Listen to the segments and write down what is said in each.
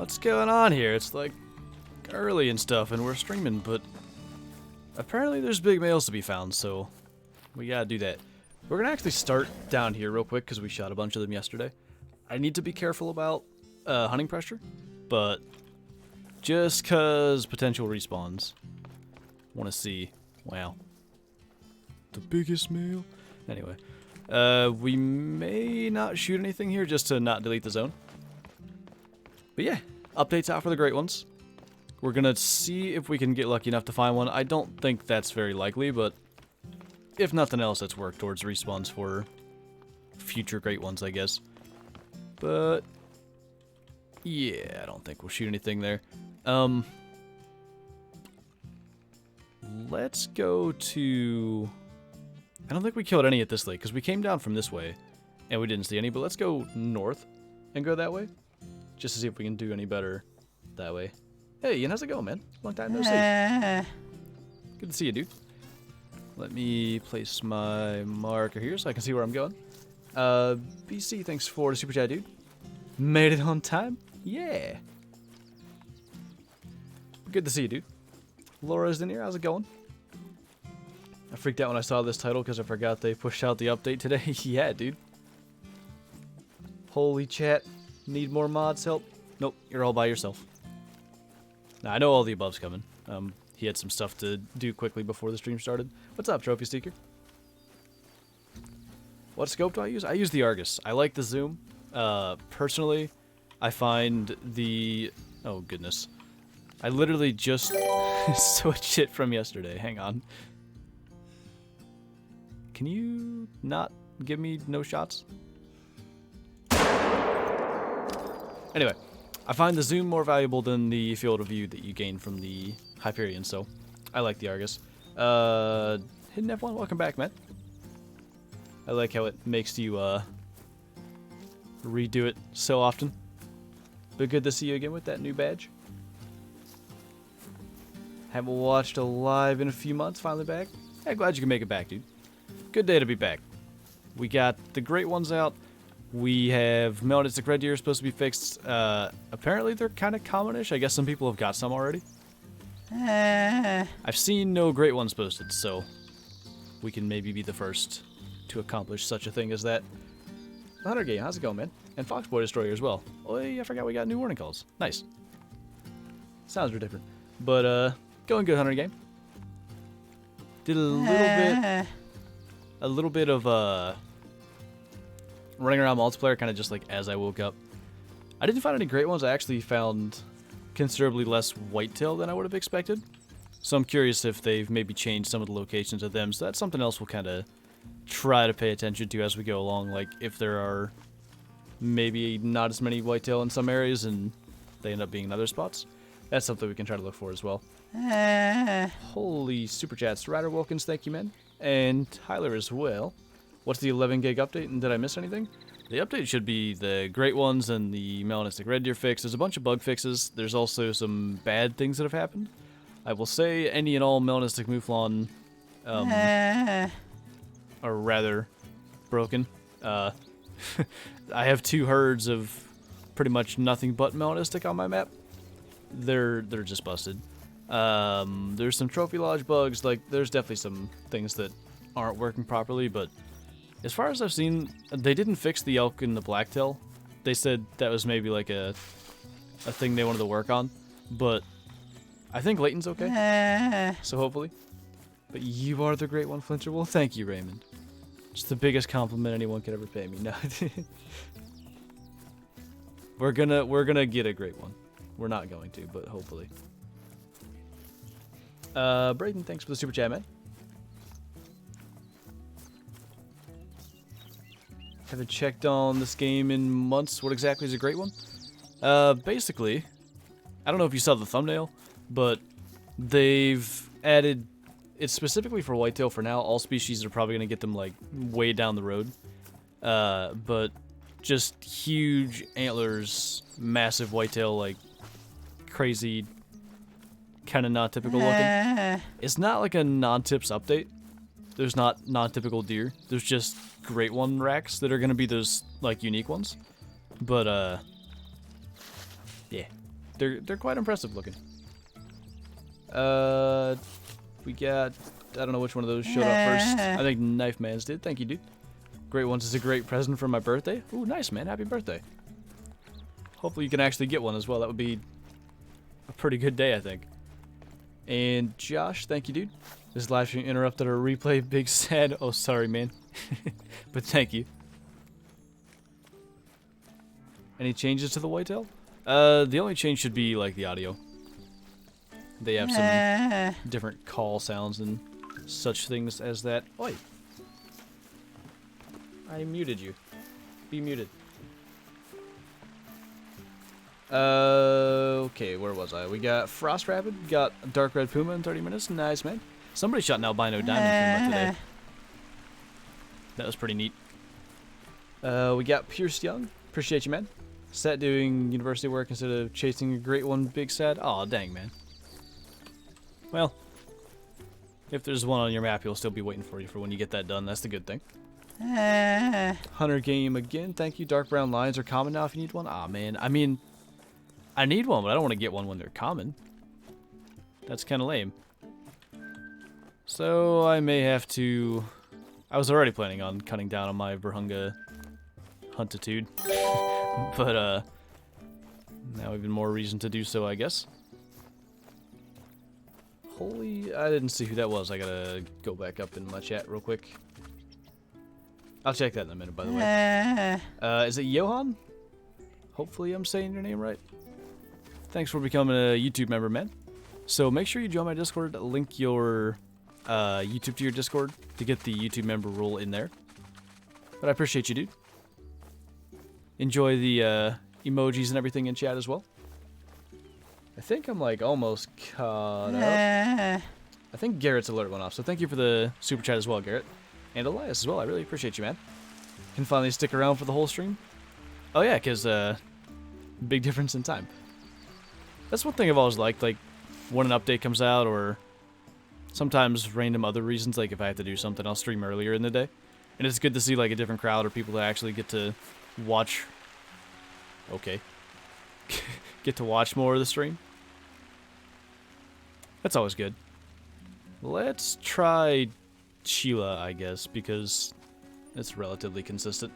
What's going on here? It's like early and stuff, and we're streaming, but apparently there's big males to be found, so we gotta do that. We're gonna actually start down here real quick because we shot a bunch of them yesterday. I need to be careful about hunting pressure, but just cause potential respawns. Want to see? Wow, the biggest male. Anyway, we may not shoot anything here just to not delete the zone. But yeah, updates out for the great ones. We're gonna see if we can get lucky enough to find one. I don't think that's very likely, but if nothing else, let's work towards respawns for future great ones, I guess. But yeah, I don't think we'll shoot anything there. Let's go to... I don't think we killed any at this lake, because we came down from this way, and we didn't see any, but let's go north and go that way, just to see if we can do any better that way. Hey, Ian, how's it going, man? Long time no see. Good to see you, dude. Let me place my marker here so I can see where I'm going. BC, thanks for the super chat, dude. Made it on time? Yeah. Good to see you, dude. Laura's in here. How's it going? I freaked out when I saw this title because I forgot they pushed out the update today. Yeah, dude. Holy chat. Need more mods help? Nope, you're all by yourself. Now, I know all the above's coming. He had some stuff to do quickly before the stream started. What's up, Trophy Seeker? What scope do I use? I use the Argus. I like the zoom. Personally, I find the... Oh, goodness. I literally just switched it from yesterday. Hang on. Can you not give me no shots? Anyway, I find the zoom more valuable than the field of view that you gain from the Hyperion, so I like the Argus. Hidden F1, welcome back, man. I like how it makes you redo it so often. But good to see you again with that new badge. Haven't watched a live in a few months, finally back. Yeah, glad you can make it back, dude. Good day to be back. We got the great ones out. We have Melanistic Red Deer supposed to be fixed. Apparently they're kind of commonish. I guess some people have got some already. I've seen no great ones posted, so we can maybe be the first to accomplish such a thing as that. The Hunter Game, how's it going, man? And Foxboy Destroyer as well. Oh, I forgot we got new warning calls. Nice. Sounds different. But, going good, Hunter Game. Did a little bit of, running around multiplayer, kind of just like as I woke up. I didn't find any great ones. I actually found considerably less whitetail than I would have expected. So I'm curious if they've maybe changed some of the locations of them. So that's something else we'll kind of try to pay attention to as we go along. Like if there are maybe not as many whitetail in some areas and they end up being in other spots. That's something we can try to look for as well. Holy super chats. Ryder Wilkins, thank you, man. And Tyler as well. What's the 11 gig update, and did I miss anything? The update should be the great ones and the Melanistic Red Deer fix. There's a bunch of bug fixes. There's also some bad things that have happened. I will say any and all Melanistic Mouflon are rather broken. I have 2 herds of pretty much nothing but Melanistic on my map. They're just busted. There's some Trophy Lodge bugs. Like, there's definitely some things that aren't working properly, but as far as I've seen, they didn't fix the elk and the blacktail. They said that was maybe like a thing they wanted to work on, but I think Layton's okay, so hopefully. But you are the great one, Flinter. Well, thank you, Raymond. It's the biggest compliment anyone could ever pay me. No, we're gonna get a great one. We're not going to, but hopefully. Braden, thanks for the super chat, man. Haven't checked on this game in months. What exactly is a great one? Basically, I don't know if you saw the thumbnail, but they've added, it's specifically for whitetail for now. All species are probably going to get them like way down the road. But just huge antlers, massive whitetail, like crazy, kind of not typical looking. It's not like a non-tips update. There's not non-typical deer. There's just great one racks that are going to be those like unique ones. But yeah, they're quite impressive looking. We got, I don't know which one of those showed up first. I think Knife Man's did. Thank you, dude. Great Ones is a great present for my birthday. Ooh, nice, man. Happy birthday. Hopefully you can actually get one as well. That would be a pretty good day, I think. And Josh, thank you, dude. This live stream interrupted our replay. Big sad. Oh, sorry, man. But thank you. Any changes to the whitetail? The only change should be, like, the audio. They have some different call sounds and such things as that. Oi! I muted you. Be muted. Okay, where was I? We got Frost Rapid, got Dark Red Puma in 30 minutes. Nice, man. Somebody shot an albino diamond Puma today. That was pretty neat. We got Pierced Young. Appreciate you, man. Sat doing university work instead of chasing a great one, big sad. Aw, dang, man. Well, if there's one on your map, he'll still be waiting for you for when you get that done. That's the good thing. Hunter game again. Thank you. Dark brown lines are common now if you need one. Aw, man. I mean, I need one, but I don't want to get one when they're common. That's kind of lame. So I may have to... I was already planning on cutting down on my Virunga huntitude. But, now even more reason to do so, I guess. Holy... I didn't see who that was. I gotta go back up in my chat real quick. I'll check that in a minute, by the way. Is it Johan? Hopefully I'm saying your name right. Thanks for becoming a YouTube member, man. So make sure you join my Discord. Link your YouTube to your Discord to get the YouTube member role in there. But I appreciate you, dude. Enjoy the emojis and everything in chat as well. I think I'm like almost caught up. I think Garrett's alert went off, so thank you for the super chat as well, Garrett. And Elias as well. I really appreciate you, man. Can finally stick around for the whole stream. Oh yeah, because big difference in time. That's one thing I've always liked, like when an update comes out, or sometimes random other reasons, like if I have to do something, I'll stream earlier in the day. And it's good to see like a different crowd or people that actually get to watch. Okay. Get to watch more of the stream. That's always good. Let's try Sheila, I guess, because it's relatively consistent.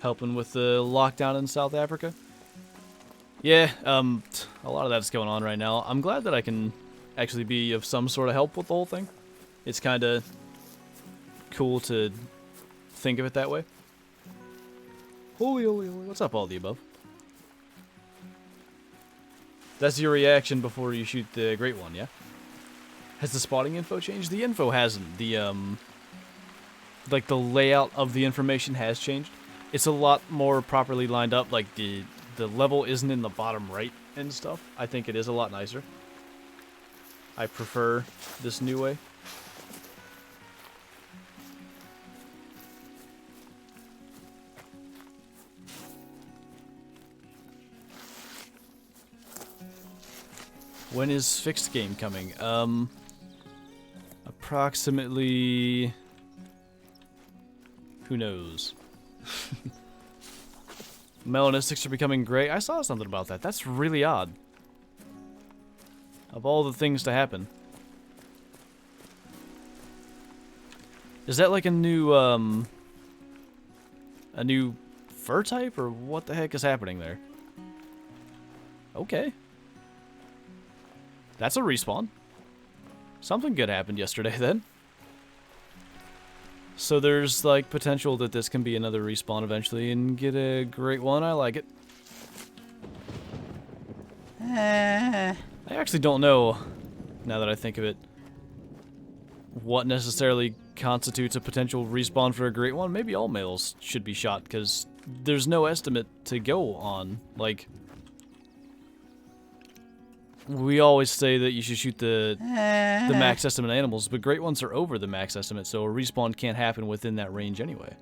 Helping with the lockdown in South Africa. Yeah, a lot of that's going on right now. I'm glad that I can actually be of some sort of help with the whole thing. It's kind of cool to think of it that way. Holy, holy, holy. What's up, all the above? That's your reaction before you shoot the great one, yeah? Has the spotting info changed? The info hasn't. The, like, the layout of the information has changed. It's a lot more properly lined up. Like, the level isn't in the bottom right and stuff. I think it is a lot nicer. I prefer this new way. When is fixed game coming? Approximately... Who knows? Melanistics are becoming gray. I saw something about that. That's really odd. Of all the things to happen. Is that like a new fur type, or what the heck is happening there? Okay. That's a respawn. Something good happened yesterday then. So there's like potential that this can be another respawn eventually and get a great one. I like it. I actually don't know, now that I think of it, what necessarily constitutes a potential respawn for a great one. Maybe all males should be shot, because there's no estimate to go on. Like, we always say that you should shoot the max estimate animals, but great ones are over the max estimate, so a respawn can't happen within that range anyway.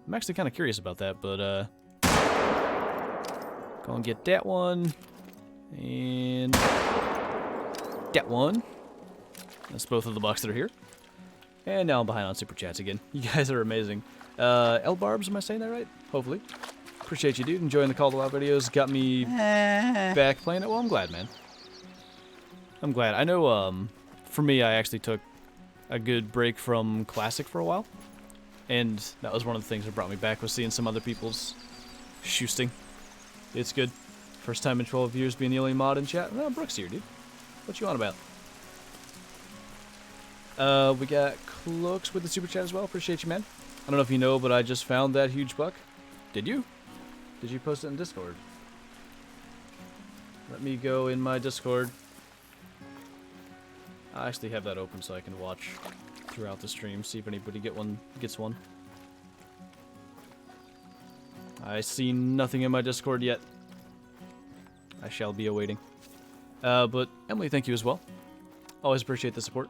I'm actually kind of curious about that, but go and get that one, and that one. That's both of the bucks that are here. And now I'm behind on super chats again. You guys are amazing. L-Barbs, am I saying that right? Hopefully. Appreciate you, dude. Enjoying the Call to Wild videos. Got me back playing it. Well, I'm glad, man. I'm glad. I know, for me, I actually took a good break from Classic for a while. And that was one of the things that brought me back, was seeing some other people's shoosting. It's good. First time in 12 years being the only mod in chat. Oh, Brooks here, dude. What you on about? We got Cloaks with the super chat as well. Appreciate you, man. I don't know if you know, but I just found that huge buck. Did you? Did you post it in Discord? Let me go in my Discord. I actually have that open so I can watch throughout the stream, see if anybody gets one. I see nothing in my Discord yet. I shall be awaiting. But Emily, thank you as well. Always appreciate the support.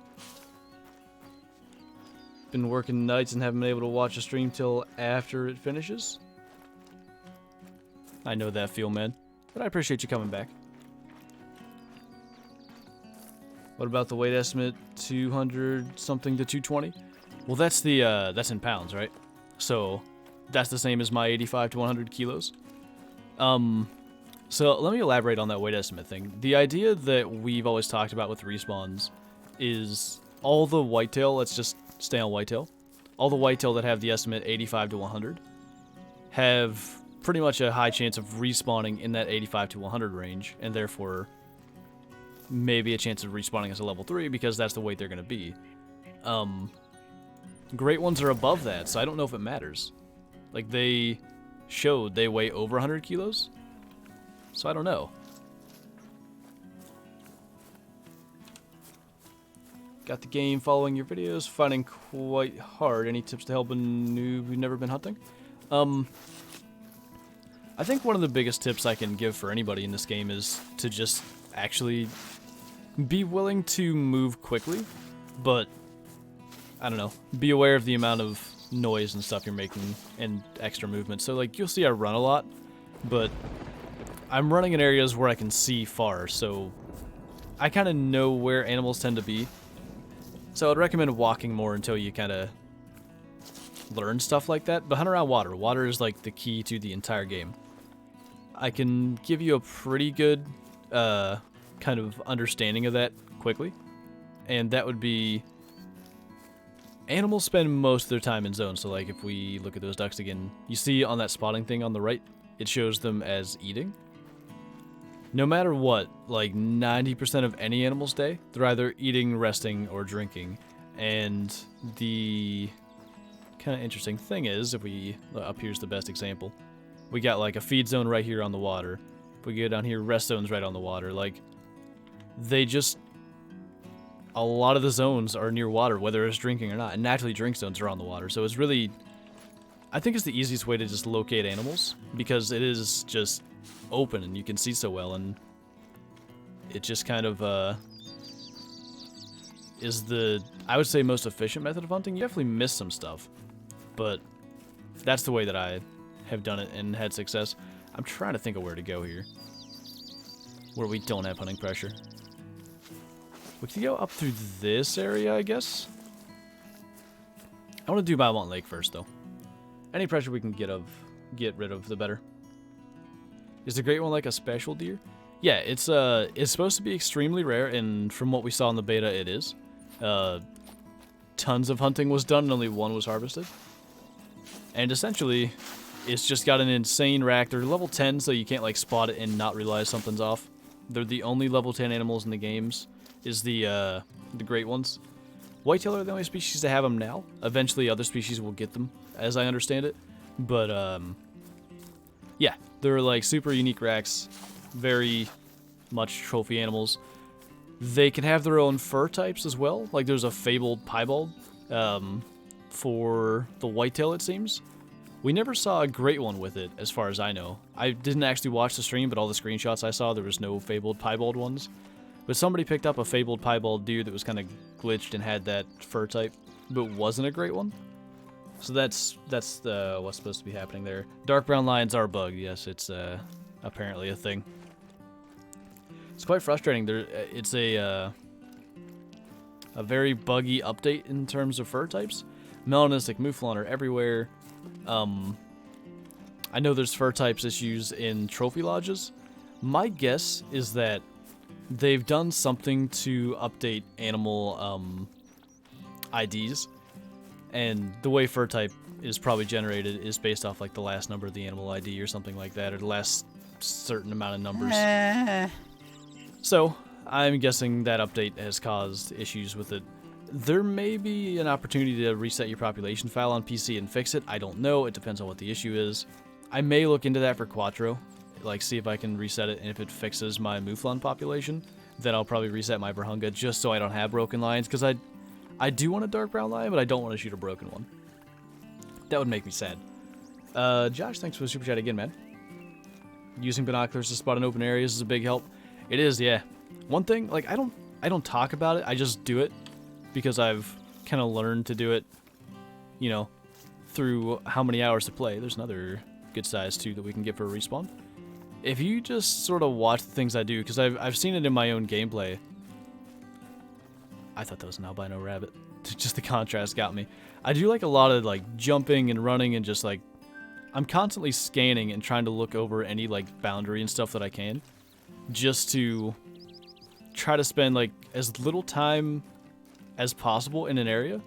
Been working nights and haven't been able to watch a stream till after it finishes. I know that feel, man. But I appreciate you coming back. What about the weight estimate? 200 something to 220? Well, that's the that's in pounds, right? So that's the same as my 85 to 100 kilos. So let me elaborate on that weight estimate thing. The idea that we've always talked about with respawns is all the whitetail, let's just stay on whitetail, all the whitetail that have the estimate 85 to 100 have pretty much a high chance of respawning in that 85 to 100 range, and therefore maybe a chance of respawning as a level 3 because that's the weight they're going to be. Great ones are above that, so I don't know if it matters. Like, they showed they weigh over 100 kilos, so I don't know. Got the game following your videos, finding quite hard. Any tips to help a noob who's never been hunting? I think one of the biggest tips I can give for anybody in this game is to just actually be willing to move quickly, but I don't know, be aware of the amount of noise and stuff you're making and extra movement. So like, you'll see I run a lot, but I'm running in areas where I can see far, so I kind of know where animals tend to be. So I'd recommend walking more until you kind of learn stuff like that. But hunt around water. Water is like the key to the entire game. I can give you a pretty good kind of understanding of that quickly. And that would be, animals spend most of their time in zones. So like if we look at those ducks again, you see on that spotting thing on the right, it shows them as eating. No matter what, like 90% of any animal's day, they're either eating, resting, or drinking. And the kind of interesting thing is, if we, up here's the best example. We got like a feed zone right here on the water. If we go down here, rest zones right on the water. Like, they just, a lot of the zones are near water, whether it's drinking or not. And naturally drink zones are on the water. So it's really, I think it's the easiest way to just locate animals, because it is just open and you can see so well, and it just kind of is the, I would say, most efficient method of hunting. You definitely miss some stuff, but that's the way that I have done it and had success. I'm trying to think of where to go here where we don't have hunting pressure. We can go up through this area, I guess. I want to do Layton Lake first, though. Any pressure we can get rid of, the better. Is the great one like a special deer? Yeah, it's supposed to be extremely rare, and from what we saw in the beta, it is. Tons of hunting was done, and only one was harvested. And essentially, it's just got an insane rack. They're level 10, so you can't like spot it and not realize something's off. They're the only level 10 animals in the games, is the great ones. Whitetail are the only species to have them now. Eventually, other species will get them, as I understand it. But, yeah, they're like super unique racks, very much trophy animals. They can have their own fur types as well. Like there's a fabled piebald for the whitetail, it seems. We never saw a great one with it, as far as I know. I didn't actually watch the stream, but all the screenshots I saw, there was no fabled piebald ones. But somebody picked up a fabled piebald deer that was kind of glitched and had that fur type, but wasn't a great one. So that's what's supposed to be happening there. Dark brown lions are bugged. Yes, it's apparently a thing. It's quite frustrating. It's a very buggy update in terms of fur types. Melanistic mouflon are everywhere. I know there's fur types issues in trophy lodges. My guess is that they've done something to update animal IDs, and the way fur type is probably generated is based off like the last number of the animal ID or something like that, or the last certain amount of numbers. So I'm guessing that update has caused issues with it. There may be an opportunity to reset your population file on PC and fix it. I don't know. It depends on what the issue is. I may look into that for Quattro, like see if I can reset it, and if it fixes my Mouflon population, then I'll probably reset my Brahunga just so I don't have broken lions, because I do want a dark brown lion, but I don't want to shoot a broken one. That would make me sad. Josh, thanks for the super chat again, man. Using binoculars to spot in open areas is a big help. It is, yeah. One thing, like, I don't talk about it, I just do it, because I've kind of learned to do it, you know, through how many hours to play. There's another good size, too, that we can get for a respawn. If you just sort of watch the things I do, because I've seen it in my own gameplay. I thought that was an albino rabbit. Just the contrast got me. I do like a lot of like jumping and running and just like I'm constantly scanning and trying to look over any like boundary and stuff that I can, just to try to spend like as little time as possible in an area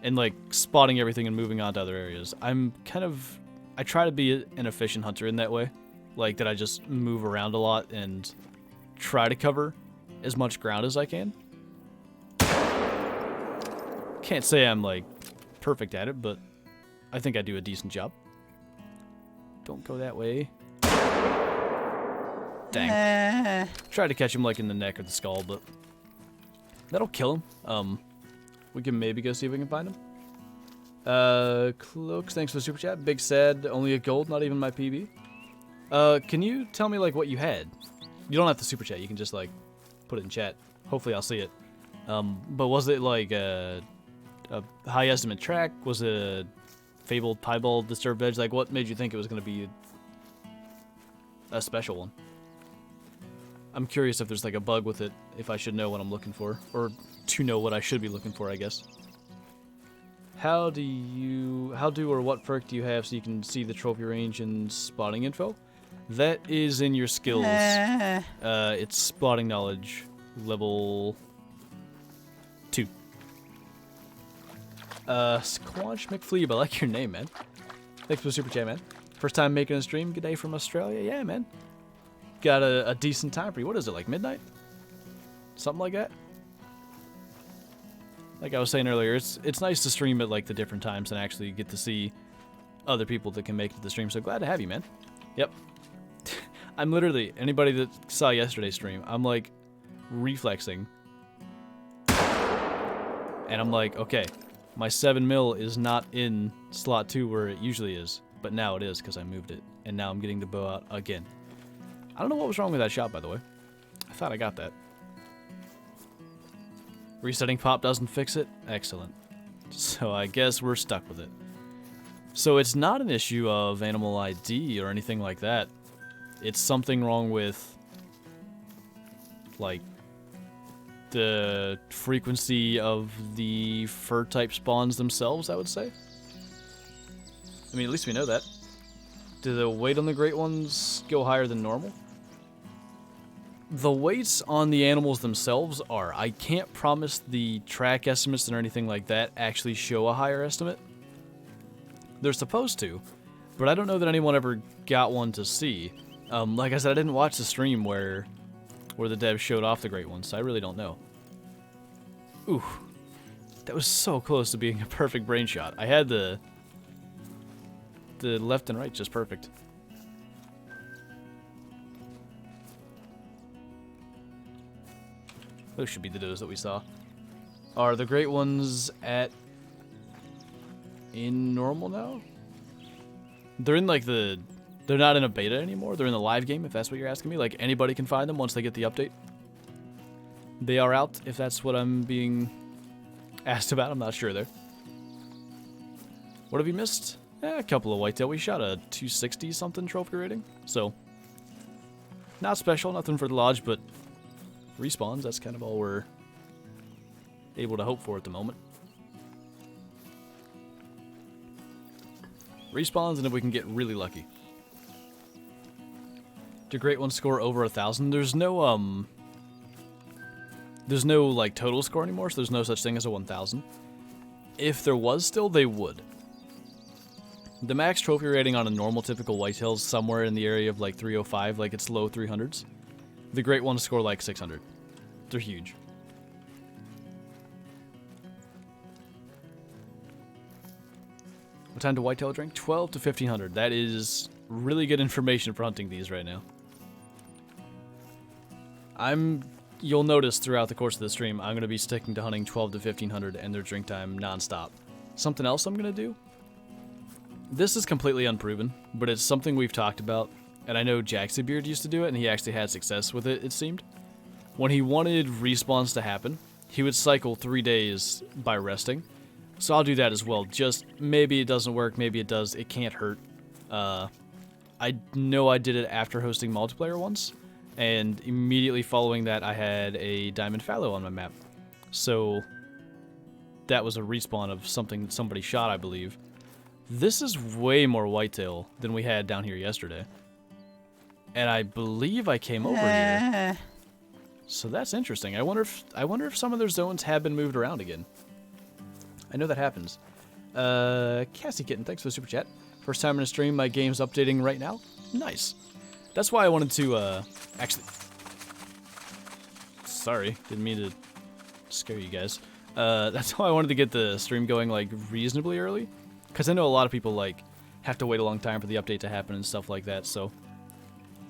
and like spotting everything and moving on to other areas. I try to be an efficient hunter in that way, like that I just move around a lot and try to cover as much ground as I can. Can't say I'm like perfect at it, but I think I do a decent job. Don't go that way. Dang. Try to catch him like in the neck or the skull, but that'll kill him. We can maybe go see if we can find him. Cloaks, thanks for the super chat. Big sad, only a gold, not even my PB. Can you tell me like what you had? You don't have to super chat, you can just like put it in chat. Hopefully I'll see it. But was it like a high estimate track? Was it a fabled piebald disturbed edge? Like what made you think it was going to be a special one? I'm curious if there's like a bug with it, if I should know what I'm looking for, or to know what I should be looking for, I guess. How do or what perk do you have so you can see the trophy range and spotting info? That is in your skills. It's spotting knowledge, level 2. Squanch McFleeb, I like your name, man. Thanks for the super chat, man. First time making a stream, good day from Australia. Yeah, man. Got a decent time for you. What is it, like midnight? Something like that? Like I was saying earlier, it's nice to stream at like the different times and actually get to see other people that can make it to the stream. So glad to have you, man. Yep. I'm literally, anybody that saw yesterday's stream, I'm like reflexing. And I'm like, okay, my 7 mil is not in slot 2 where it usually is, but now it is because I moved it. And now I'm getting the bow out again. I don't know what was wrong with that shot, by the way. I thought I got that. Resetting pop doesn't fix it? Excellent. So I guess we're stuck with it. So it's not an issue of animal ID or anything like that. It's something wrong with, like, the frequency of the fur type spawns themselves, I would say. I mean, at least we know that. Do the weight on the great ones go higher than normal? The weights on the animals themselves are. I can't promise the track estimates or anything like that actually show a higher estimate. They're supposed to, but I don't know that anyone ever got one to see. Like I said, I didn't watch the stream where the devs showed off the great ones, so I really don't know. Ooh, that was so close to being a perfect brain shot. I had the left and right just perfect. Those should be the does that we saw. Are the great ones in normal now? They're in like they're not in a beta anymore. They're in the live game, if that's what you're asking me. Like anybody can find them once they get the update. They are out, if that's what I'm being asked about. I'm not sure there. What have you missed? A couple of whitetail. We shot a 260 something trophy rating. So not special, nothing for the lodge, but respawns, that's kind of all we're able to hope for at the moment. respawns, and if we can get really lucky. Do great ones score over 1,000? There's no like total score anymore, so there's no such thing as a 1,000. If there was still, they would. The max trophy rating on a normal typical whitetail's somewhere in the area of like 305, like it's low 300s. The great ones score like 600. They're huge. What time to whitetail drink? 12 to 1500. That is really good information for hunting these right now. You'll notice throughout the course of the stream, I'm going to be sticking to hunting 12 to 1500 and their drink time nonstop. Something else I'm going to do? This is completely unproven, but it's something we've talked about, and I know Jacksybeard used to do it, and he actually had success with it, it seemed. When he wanted respawns to happen, he would cycle 3 days by resting. So I'll do that as well. Just maybe it doesn't work, maybe it does. It can't hurt. I know I did it after hosting multiplayer once, and immediately following that I had a diamond fallow on my map. So that was a respawn of something that somebody shot, I believe. This is way more whitetail than we had down here yesterday. And I believe I came over here. So that's interesting. I wonder if some of their zones have been moved around again. I know that happens. Cassie Kitten, thanks for the super chat. First time in a stream, my game's updating right now. Nice. That's why I wanted to, actually... Sorry, didn't mean to scare you guys. That's why I wanted to get the stream going, like, reasonably early. Because I know a lot of people, like, have to wait a long time for the update to happen and stuff like that, so...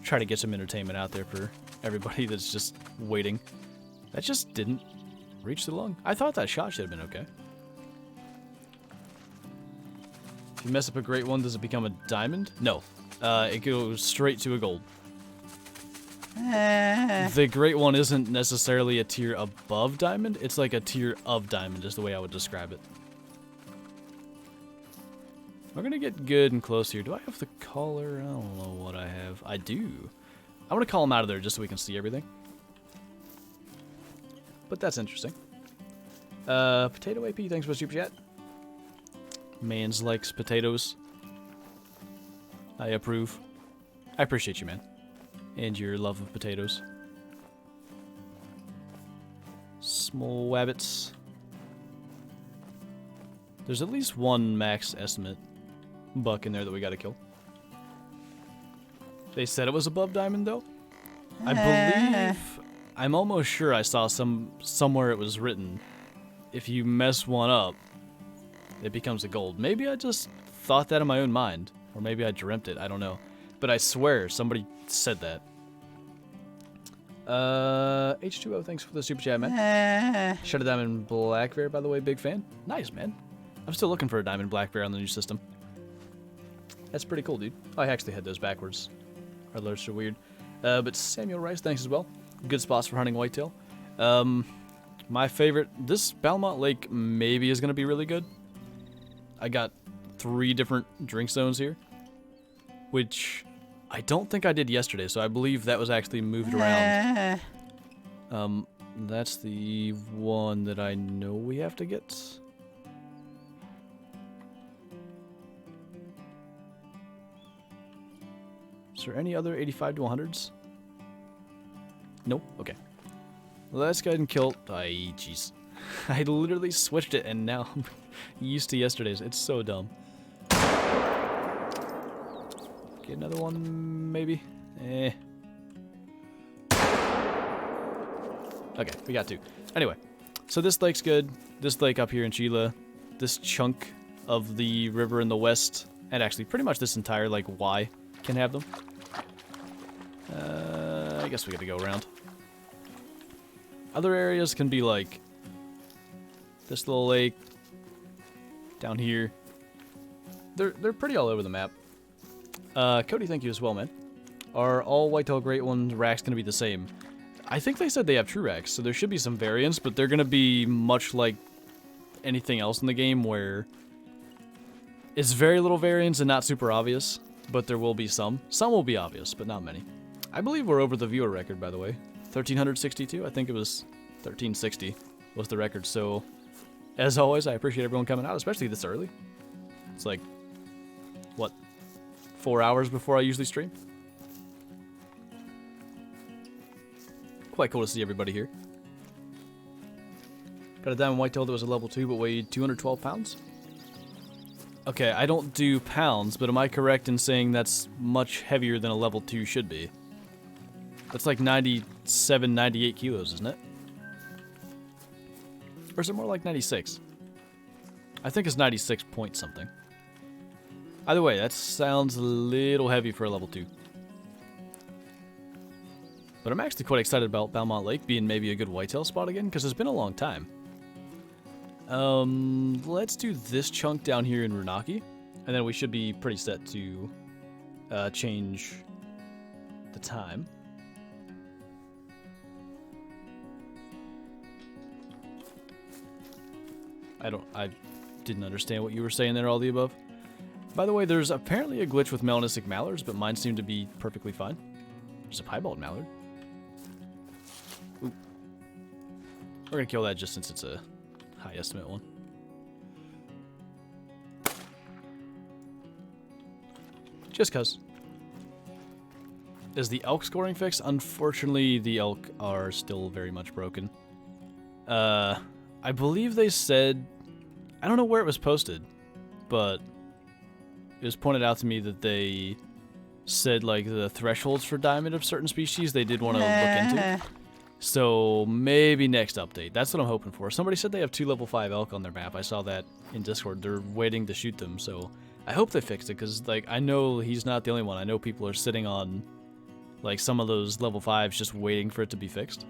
Try to get some entertainment out there for everybody that's just waiting. That just didn't reach the lung. I thought that shot should have been okay. If you mess up a great one, does it become a diamond? No. It goes straight to a gold. The great one isn't necessarily a tier above diamond. It's like a tier of diamond is the way I would describe it. We're going to get good and close here. Do I have the collar? I don't know what I have. I do. I'm going to call him out of there just so we can see everything. But that's interesting. Potato AP, thanks for the super chat. Mans likes potatoes. I approve. I appreciate you, man. And your love of potatoes. Small wabbits. There's at least one max estimate buck in there that we gotta kill. They said it was above diamond, though. I believe... I'm almost sure I saw somewhere it was written, if you mess one up, it becomes a gold. Maybe I just thought that in my own mind. Or maybe I dreamt it. I don't know. But I swear, somebody said that. H2O, thanks for the super chat, man. Shut a diamond black bear, by the way, big fan. Nice, man. I'm still looking for a diamond black bear on the new system. That's pretty cool, dude. Oh, I actually had those backwards. Our alerts are weird. But Samuel Rice, thanks as well. Good spots for hunting whitetail. My favorite, this Belmont Lake maybe is going to be really good. I got 3 different drink zones here, which I don't think I did yesterday, so I believe that was actually moved around. That's the one that I know we have to get. Is there any other 85 to 100s? Nope. Okay. Let's go ahead and kill... jeez. I literally switched it, and now I'm used to yesterday's. It's so dumb. Get another one, maybe? Okay, we got 2. Anyway, so this lake's good. This lake up here in Sheila. This chunk of the river in the west, and actually pretty much this entire, like, Y can have them. I guess we gotta go around. Other areas can be like this little lake down here. They're pretty all over the map. Cody, thank you as well, man. Are all whitetail great ones racks gonna be the same? I think they said they have true racks, so there should be some variance, but they're gonna be much like anything else in the game where it's very little variance and not super obvious, but there will be some. Some will be obvious, but not many. I believe we're over the viewer record, by the way. 1,362? I think it was 1,360 was the record. So, as always, I appreciate everyone coming out, especially this early. It's like 4 hours before I usually stream. Quite cool to see everybody here. Got a diamond whitetail that was a level 2 but weighed 212 pounds. Okay, I don't do pounds, but am I correct in saying that's much heavier than a level 2 should be? That's like 97, 98 kilos, isn't it? Or is it more like 96? I think it's 96 point something. Either way, that sounds a little heavy for a level 2. But I'm actually quite excited about Belmont Lake being maybe a good whitetail spot again, because it's been a long time. Let's do this chunk down here in Runaki, and then we should be pretty set to change the time. I didn't understand what you were saying there, all the above. By the way, there's apparently a glitch with melanistic mallards, but mine seem to be perfectly fine. There's a piebald mallard. Ooh. We're gonna kill that just since it's a high estimate one. Just cuz. Is the elk scoring fixed? Unfortunately, the elk are still very much broken. I believe they said, I don't know where it was posted, but it was pointed out to me that they said like the thresholds for diamond of certain species they did want to look into. So maybe next update. That's what I'm hoping for. Somebody said they have 2 level 5 elk on their map. I saw that in Discord. They're waiting to shoot them. So I hope they fixed it because like I know he's not the only one. I know people are sitting on like some of those level 5s just waiting for it to be fixed.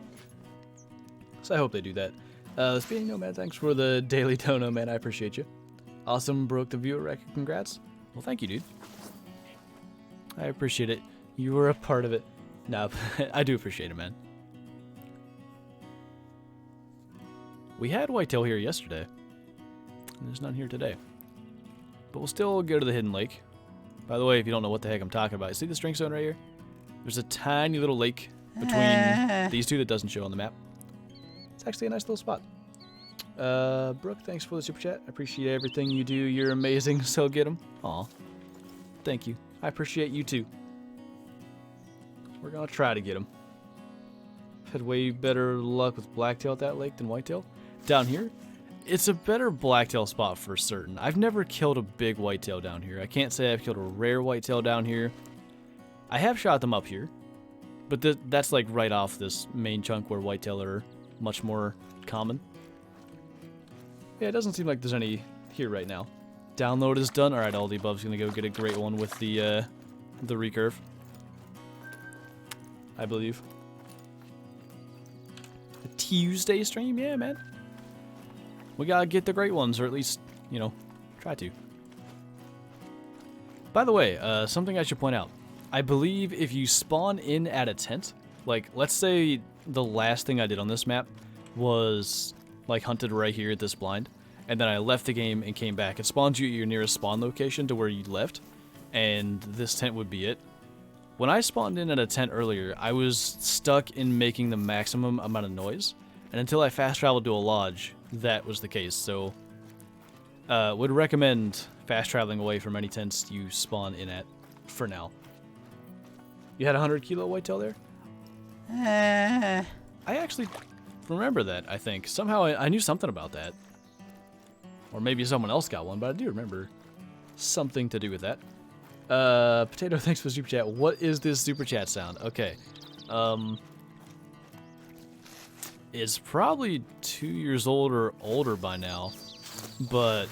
So I hope they do that. Speaking Nomad, thanks for the daily dono, man. I appreciate you. Awesome, broke the viewer record. Congrats. Well, thank you, dude. I appreciate it. You were a part of it. No, I do appreciate it, man. We had whitetail here yesterday. There's none here today. But we'll still go to the hidden lake. By the way, if you don't know what the heck I'm talking about, see this drink zone right here? There's a tiny little lake between these two that doesn't show on the map. It's actually a nice little spot. Brooke, thanks for the super chat. I appreciate everything you do. You're amazing, so get 'em. Aw. Thank you. I appreciate you too. We're gonna try to get 'em. Had way better luck with blacktail at that lake than whitetail. Down here, it's a better blacktail spot for certain. I've never killed a big whitetail down here. I can't say I've killed a rare whitetail down here. I have shot them up here, but that's like right off this main chunk where whitetail are much more common. Yeah, it doesn't seem like there's any here right now. Download is done. All right, all the above's gonna go get a great one with the recurve, I believe. A Tuesday stream, yeah, man. We gotta get the great ones, or at least, you know, try to. By the way, something I should point out. I believe if you spawn in at a tent, like, let's say the last thing I did on this map was, like, hunted right here at this blind, and then I left the game and came back. It spawns you at your nearest spawn location to where you left, and this tent would be it. When I spawned in at a tent earlier, I was stuck in making the maximum amount of noise, and until I fast traveled to a lodge, that was the case. So, would recommend fast traveling away from any tents you spawn in at for now. You had a 100 kilo whitetail there? I actually remember that, I think. Somehow I knew something about that. Or maybe someone else got one, but I do remember something to do with that. Potato, thanks for the super chat. What is this super chat sound? Okay. It's probably 2 years old or older by now, but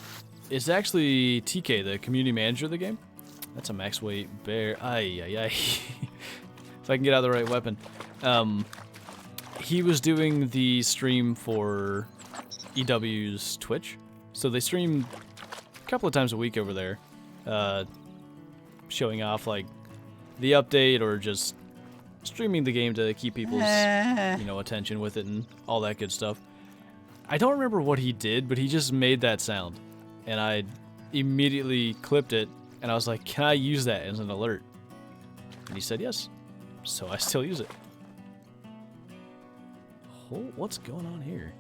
it's actually TK, the community manager of the game. That's a max weight bear. Ay, ay, ay. If I can get out the right weapon. He was doing the stream for EW's Twitch. So they stream a couple of times a week over there, showing off like the update or just streaming the game to keep people's attention with it and all that good stuff. I don't remember what he did, but he just made that sound, and I immediately clipped it, and I was like, "Can I use that as an alert?" And he said yes, so I still use it. Oh, what's going on here?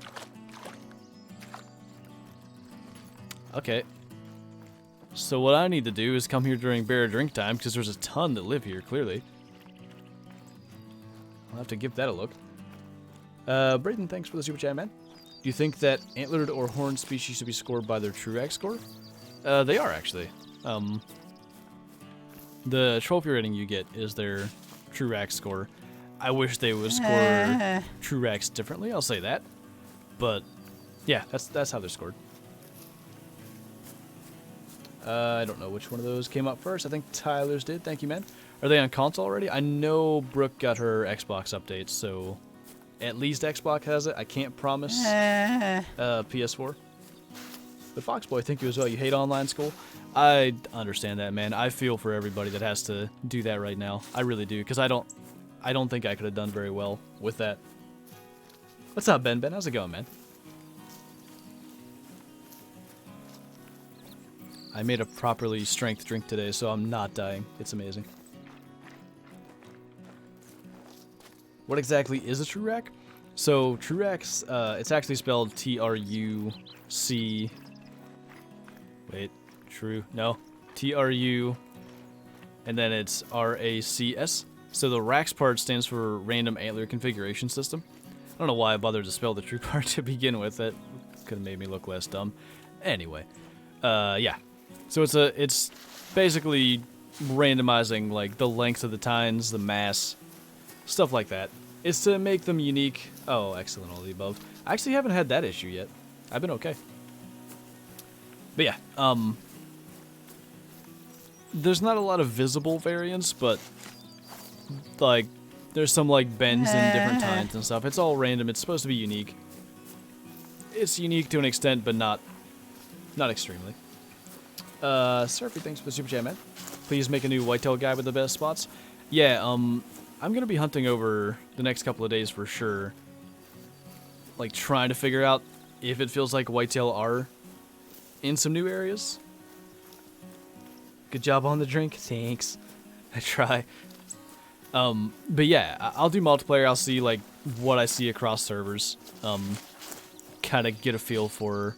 Okay. So what I need to do is come here during bear drink time, because there's a ton that live here, clearly. I'll have to give that a look. Brayden, thanks for the super chat, man. Do you think that antlered or horned species should be scored by their Truax score? They are, actually. The trophy rating you get is their Truax score. I wish they would score Truax differently, I'll say that. But, yeah, that's how they're scored. I don't know which one of those came up first. I think Tyler's did. Thank you, man. Are they on console already? I know Brooke got her Xbox updates, so at least Xbox has it. I can't promise PS4. But Foxboy, thank you as well. You hate online school? I understand that, man. I feel for everybody that has to do that right now. I really do, because I don't think I could have done very well with that. What's up, Ben? Ben, how's it going, man? I made a properly strength drink today, so I'm not dying. It's amazing. What exactly is a Truax? So, Truax, it's actually spelled T-R-U-C... Wait, true? No. T-R-U... And then it's R-A-C-S. So the RAX part stands for Random Antler Configuration System. I don't know why I bothered to spell the true part to begin with. That could have made me look less dumb. Anyway. Yeah. So it's basically randomizing like the length of the tines, the mass, stuff like that. It's to make them unique. Oh, excellent, all the above. I actually haven't had that issue yet. I've been okay. But yeah, there's not a lot of visible variants, but like there's some like bends in different tines and stuff. It's all random. It's supposed to be unique. It's unique to an extent, but not extremely. Surfy, thanks for the super chat, man. Please make a new whitetail guide with the best spots. Yeah, I'm gonna be hunting over the next couple of days for sure. Like trying to figure out if it feels like whitetail are in some new areas. Good job on the drink. Thanks. I try. But yeah, I'll do multiplayer. I'll see like what I see across servers. Kind of get a feel for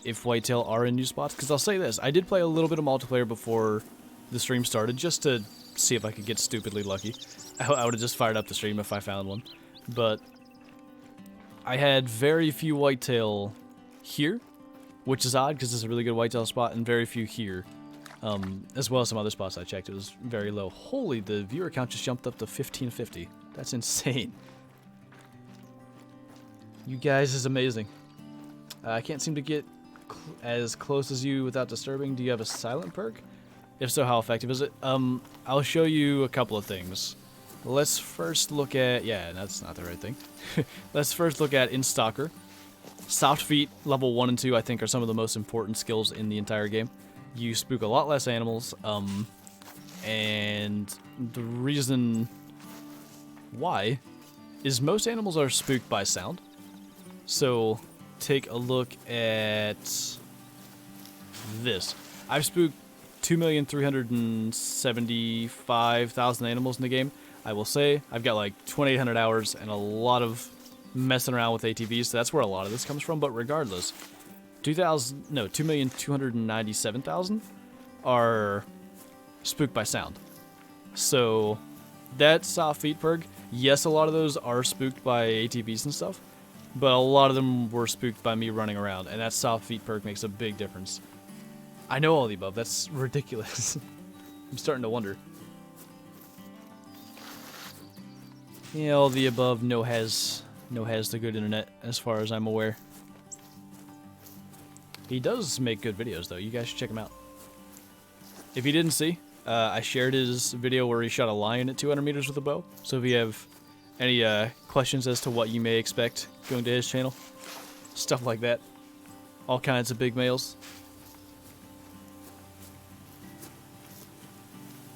if whitetail are in new spots. Because I'll say this, I did play a little bit of multiplayer before the stream started, just to see if I could get stupidly lucky. I would have just fired up the stream if I found one. But I had very few whitetail here, which is odd because it's a really good whitetail spot, and very few here. As well as some other spots I checked, it was very low. Holy, the viewer count just jumped up to 1550. That's insane. You guys is amazing. I can't seem to get as close as you without disturbing. Do you have a silent perk? If so, how effective is it? I'll show you a couple of things. Let's first look at... Yeah, that's not the right thing. Let's first look at In Stalker. Soft feet, level 1 and 2, I think are some of the most important skills in the entire game. You spook a lot less animals, and the reason why is most animals are spooked by sound. So take a look at this. I've spooked 2,375,000 animals in the game. I will say I've got like 2,800 hours and a lot of messing around with ATVs, so that's where a lot of this comes from. But regardless, 2,297,000 are spooked by sound. So that soft feet perk, yes, a lot of those are spooked by ATVs and stuff, but a lot of them were spooked by me running around, and that soft feet perk makes a big difference. I know all the above. That's ridiculous. I'm starting to wonder. Yeah, all the above. No has the good internet, as far as I'm aware. He does make good videos, though. You guys should check him out. If you didn't see, I shared his video where he shot a lion at 200 meters with a bow. So if you have any questions as to what you may expect going to his channel, stuff like that, all kinds of big males.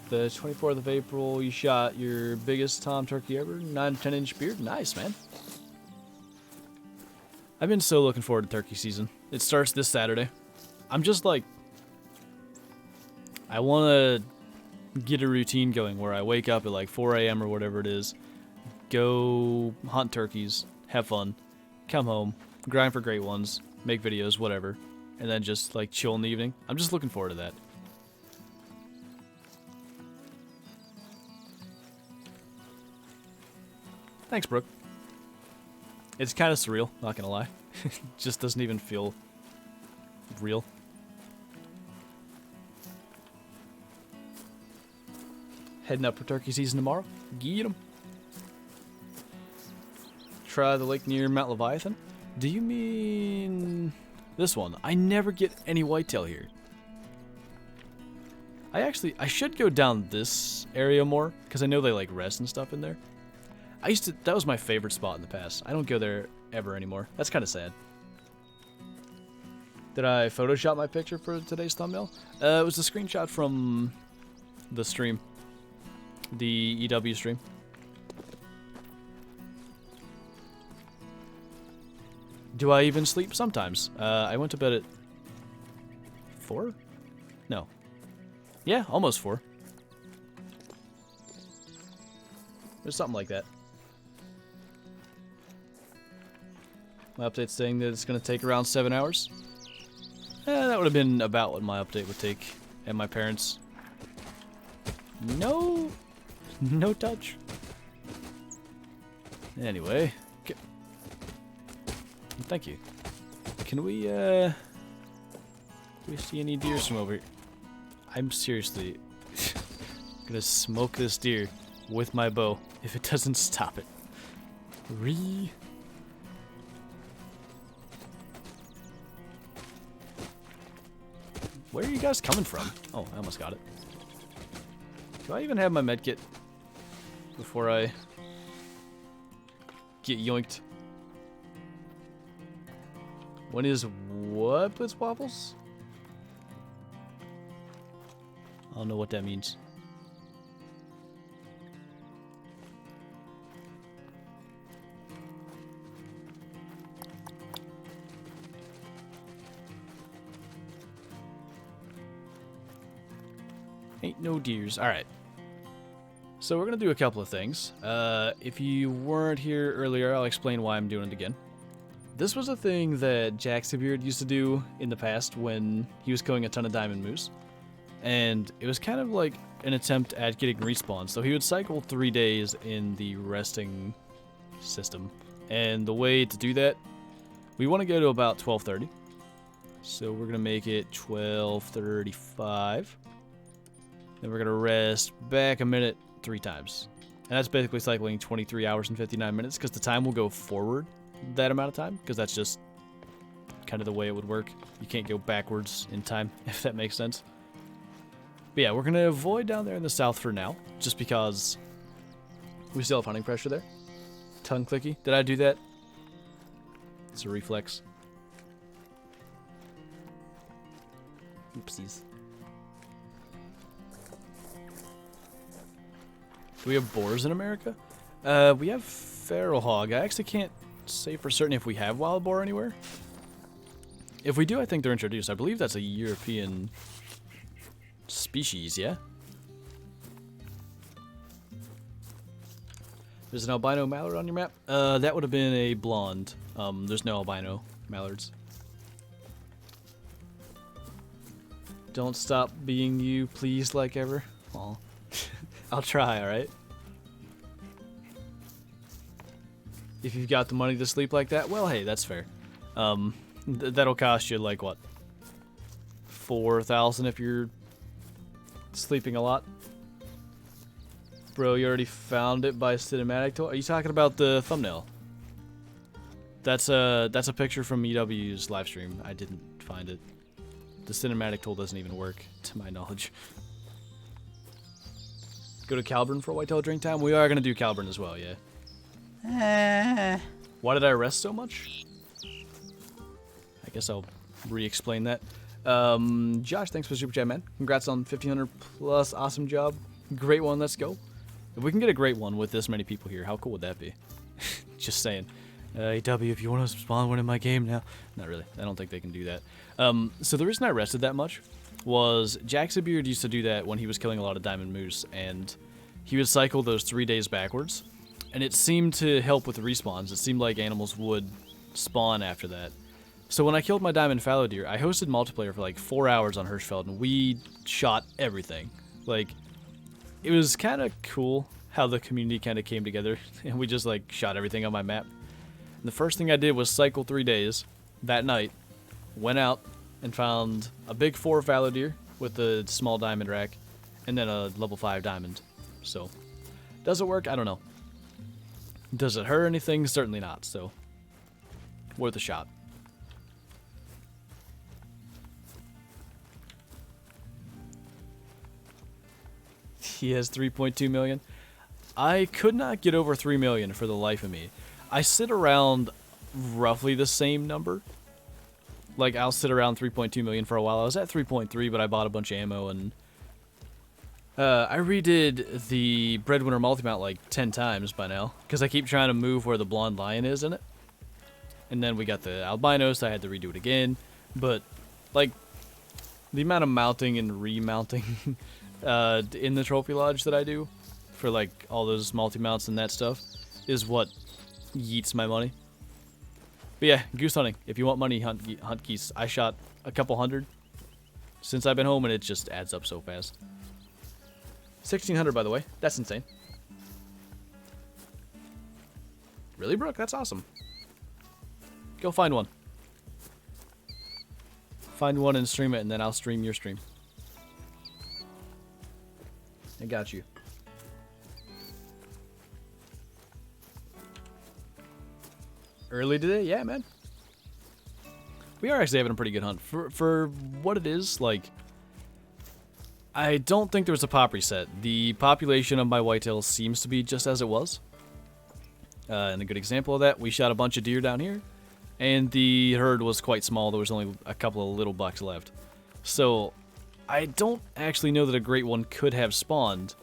The 24th of April, you shot your biggest tom turkey ever, 9 to 10 inch beard. Nice, man. I've been so looking forward to turkey season. It starts this Saturday. I'm just like, I want to get a routine going where I wake up at like 4 a.m. or whatever it is, go hunt turkeys, have fun, come home, grind for great ones, make videos, whatever, and then just like chill in the evening. I'm just looking forward to that. Thanks, Brooke. It's kind of surreal, not gonna lie. It just doesn't even feel real. Heading up for turkey season tomorrow. Get 'em. Try the lake near Mount Leviathan. Do you mean this one? I never get any whitetail here. I should go down this area more because I know they like rest and stuff in there. That was my favorite spot in the past. I don't go there ever anymore. That's kind of sad. Did I Photoshop my picture for today's thumbnail? It was a screenshot from the stream. The EW stream. Do I even sleep? Sometimes. I went to bed at 4? No. Yeah, almost 4. There's something like that. My update's saying that it's going to take around 7 hours. That would have been about what my update would take at my parents'. No touch. Anyway, thank you. Can we do we see any deers from over here? I'm seriously gonna smoke this deer with my bow if it doesn't stop it. Where are you guys coming from? Oh, I almost got it. Do I even have my medkit before I get yoinked? When is what, Blitz Waffles? I don't know what that means. Ain't no deers. Alright. So we're going to do a couple of things. If you weren't here earlier, I'll explain why I'm doing it again. This was a thing that ZaccSquatch used to do in the past when he was killing a ton of diamond moose. And it was kind of like an attempt at getting respawn. So he would cycle 3 days in the resting system. And the way to do that, we want to go to about 12:30. So we're going to make it 12:35. Then we're going to rest back a minute 3 times. And that's basically cycling 23 hours and 59 minutes because the time will go forward that amount of time because that's just kind of the way it would work. You can't go backwards in time, if that makes sense. But yeah, we're going to avoid down there in the south for now just because we still have hunting pressure there. Tongue clicky. Did I do that? It's a reflex. Oopsies. Do we have boars in America? We have feral hog. I actually can't say for certain if we have wild boar anywhere. If we do, I think they're introduced. I believe that's a European species, yeah? There's an albino mallard on your map? That would have been a blonde. There's no albino mallards. Don't stop being you, please, like ever. Aw. I'll try, alright? If you've got the money to sleep like that, well, hey, that's fair. That'll cost you, like, what? 4,000 if you're sleeping a lot? Bro, you already found it by cinematic tool? Are you talking about the thumbnail? That's a picture from EW's live stream. I didn't find it. The cinematic tool doesn't even work, to my knowledge. Go to Calburn for whitetail drink time? We are going to do Calburn as well, yeah. Why did I rest so much? I guess I'll re-explain that. Josh, thanks for the super chat, man. Congrats on 1,500 plus. Awesome job. Great one. Let's go. If we can get a great one with this many people here, how cool would that be? Just saying. AW, if you want to spawn one in my game now. Not really. I don't think they can do that. So the reason I rested that much was ZaccSquatch used to do that when he was killing a lot of diamond moose, and he would cycle those 3 days backwards, and it seemed to help with the respawns. It seemed like animals would spawn after that. So when I killed my diamond fallow deer, I hosted multiplayer for like 4 hours on Hirschfeld, and we shot everything. Like, it was kind of cool how the community kind of came together, and we just like shot everything on my map. And the first thing I did was cycle 3 days that night, went out and found a big 4 fallow deer with a small diamond rack, and then a level 5 diamond. So, does it work? I don't know. Does it hurt anything? Certainly not, so worth a shot. He has 3.2 million. I could not get over 3 million for the life of me. I sit around roughly the same number. Like, I'll sit around 3.2 million for a while. I was at 3.3, but I bought a bunch of ammo, and I redid the Breadwinner multi-mount like 10 times by now, because I keep trying to move where the blonde lion is in it. And then we got the albino, so I had to redo it again. But, like, the amount of mounting and remounting in the trophy lodge that I do for like all those multi-mounts and that stuff is what yeets my money. But yeah, goose hunting. If you want money, hunt geese. I shot a couple hundred since I've been home, and it just adds up so fast. 1,600, by the way. That's insane. Really, Brooke? That's awesome. Go find one. Find one and stream it, and then I'll stream your stream. I got you. Early today? Yeah, man. We are actually having a pretty good hunt. For what it is, like, I don't think there was a pop reset. The population of my whitetail seems to be just as it was. And a good example of that, we shot a bunch of deer down here, and the herd was quite small. There was only a couple of little bucks left. So I don't actually know that a great one could have spawned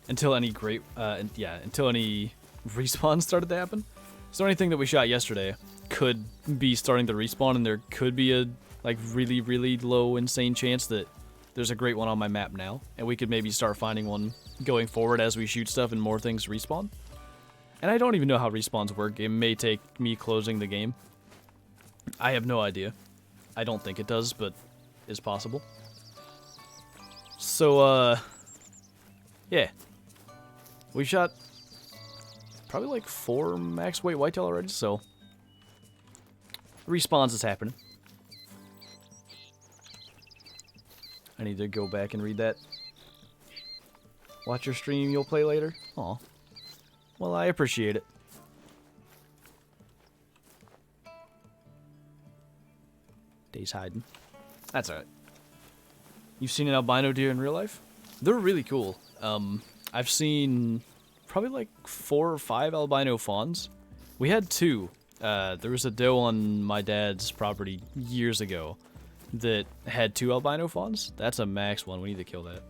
until any until any respawns started to happen. So anything that we shot yesterday could be starting to respawn, and there could be a like really, really low, insane chance that there's a great one on my map now, and we could maybe start finding one going forward as we shoot stuff and more things respawn. And I don't even know how respawns work. It may take me closing the game. I have no idea. I don't think it does, but it's possible. So, yeah. We shot probably like 4 max weight whitetail already, so respawns is happening. I need to go back and read that. Watch your stream, you'll play later? Aw. Well, I appreciate it. Dave's hiding. That's alright. You've seen an albino deer in real life? They're really cool. I've seen probably like 4 or 5 albino fawns. We had 2. There was a doe on my dad's property years ago that had 2 albino fawns. That's a max one. We need to kill that.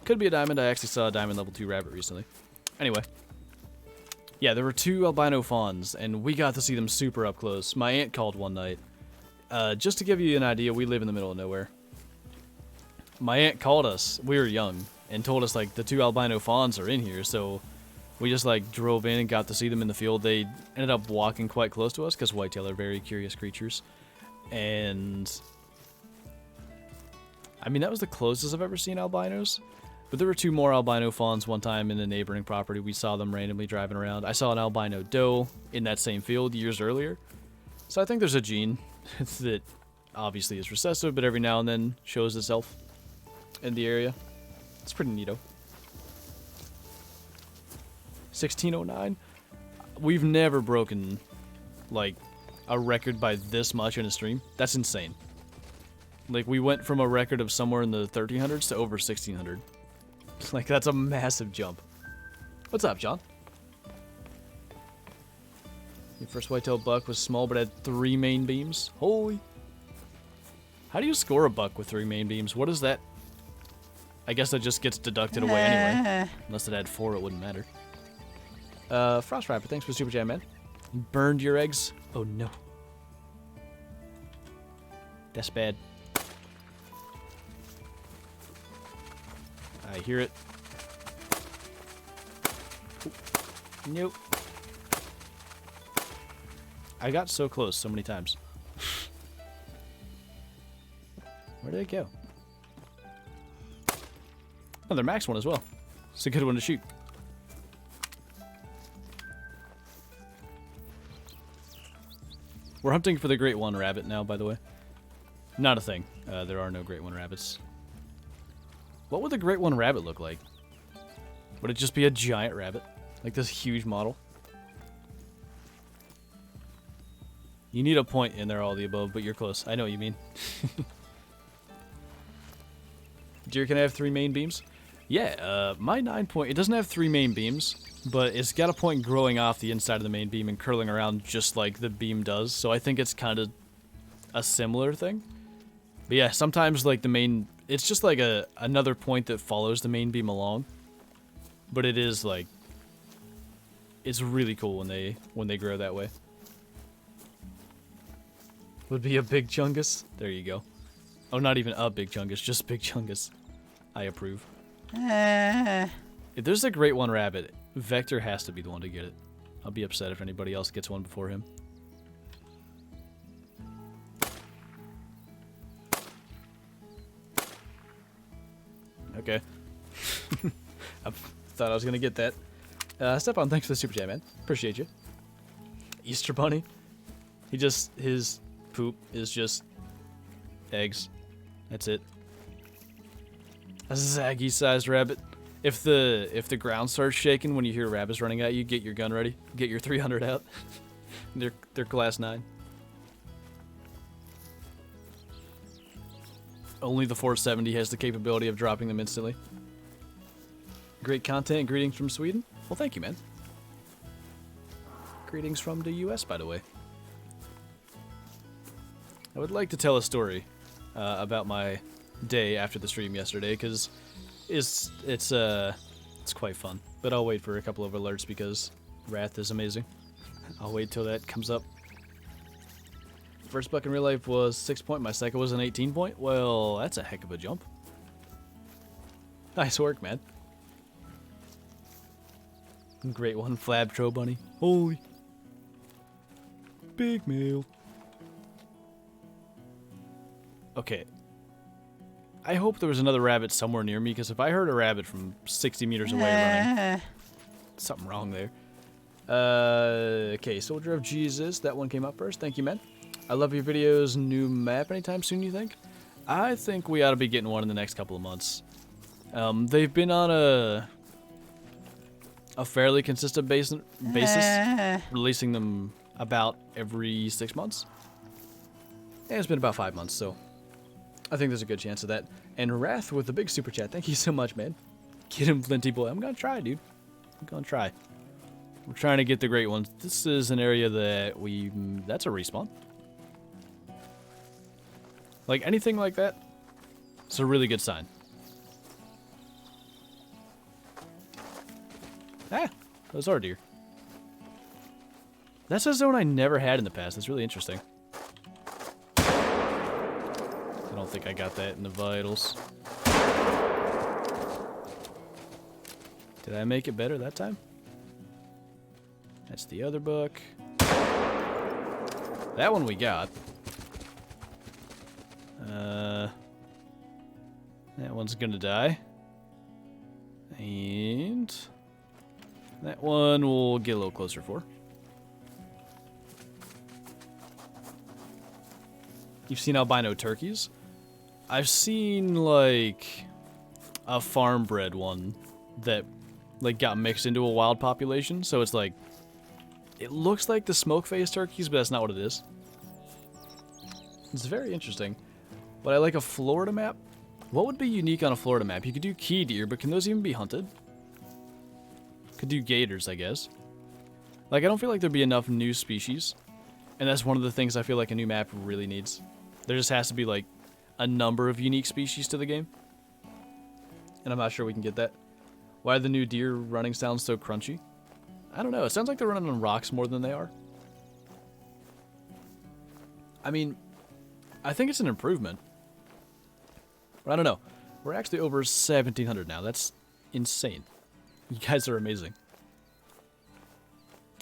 Could be a diamond. I actually saw a diamond level 2 rabbit recently. Anyway. Yeah, there were 2 albino fawns, and we got to see them super up close. My aunt called one night. Just to give you an idea, we live in the middle of nowhere. My aunt called us, we were young, and told us, like, the 2 albino fawns are in here, so we just, like, drove in and got to see them in the field. They ended up walking quite close to us, because whitetail are very curious creatures. And I mean, that was the closest I've ever seen albinos. But there were 2 more albino fawns one time in a neighboring property. We saw them randomly driving around. I saw an albino doe in that same field years earlier. So I think there's a gene that obviously is recessive, but every now and then shows itself in the area. It's pretty neato. 1609. We've never broken, like, a record by this much in a stream. That's insane. Like, we went from a record of somewhere in the 1300s to over 1600. Like, that's a massive jump. What's up, John? Your first whitetail buck was small but had 3 main beams. Holy. How do you score a buck with 3 main beams? What is that? I guess that just gets deducted away anyway. Unless it had 4, it wouldn't matter. Frost Rapper, thanks for Super Jam, man. You burned your eggs? Oh, no. That's bad. I hear it. Ooh. Nope. I got so close so many times. Where did it go? Another max one as well. It's a good one to shoot. We're hunting for the Great One Rabbit now, by the way. Not a thing. There are no Great One Rabbits. What would the Great One Rabbit look like? Would it just be a giant rabbit? Like this huge model? You need a point in there, all the above, but you're close. I know what you mean. Deer can have 3 main beams? Yeah, my 9-point, it doesn't have 3 main beams, but it's got a point growing off the inside of the main beam and curling around just like the beam does, so I think it's kind of a similar thing. But yeah, sometimes like the main, it's just like another point that follows the main beam along, but it is like, it's really cool when they grow that way. Would be a big chungus. There you go. Oh, not even a big chungus, just big chungus. I approve. If there's a Great One Rabbit, Vector has to be the one to get it. I'll be upset if anybody else gets one before him. Okay. I thought I was going to get that. Step on, thanks for the super chat, man. Appreciate you. Easter Bunny. His poop is just eggs. That's it. A Zaggy-sized rabbit. If the ground starts shaking when you hear rabbits running at you, get your gun ready. Get your 300 out. They're class 9. Only the 470 has the capability of dropping them instantly. Great content. Greetings from Sweden. Well, thank you, man. Greetings from the US, by the way. I would like to tell a story about my day after the stream yesterday, because it's quite fun. But I'll wait for a couple of alerts because Wrath is amazing. I'll wait till that comes up. First buck in real life was 6-point. My second was an 18-point. Well, that's a heck of a jump. Nice work, man. Great one, Flabtro Bunny. Holy. Big male. Okay. I hope there was another rabbit somewhere near me, because if I heard a rabbit from 60 meters away running, something wrong there. Okay, Soldier of Jesus. That one came up first. Thank you, man. I love your videos. New map anytime soon, you think? I think we ought to be getting one in the next couple of months. They've been on a fairly consistent basis, releasing them about every 6 months. And it's been about 5 months, so I think there's a good chance of that. And Wrath with the big super chat. Thank you so much, man. Get him, Flinty boy. I'm gonna try, dude. I'm gonna try. We're trying to get the great ones. This is an area that that's a respawn. Like, anything like that, it's a really good sign. Ah, those are deer. That's a zone I never had in the past. That's really interesting. I don't think I got that in the vitals. Did I make it better that time? That's the other book. That one we got. That one's gonna die. And that one we'll get a little closer for. You've seen albino turkeys? I've seen, like, a farm-bred one that, like, got mixed into a wild population. So it's like, it looks like the smoke-faced turkeys, but that's not what it is. It's very interesting. But I like a Florida map. What would be unique on a Florida map? You could do key deer, but can those even be hunted? Could do gators, I guess. Like, I don't feel like there'd be enough new species. And that's one of the things I feel like a new map really needs. There just has to be, like, a number of unique species to the game. And I'm not sure we can get that. Why are the new deer running sounds so crunchy? I don't know. It sounds like they're running on rocks more than they are. I mean, I think it's an improvement. But I don't know. We're actually over 1,700 now. That's insane. You guys are amazing.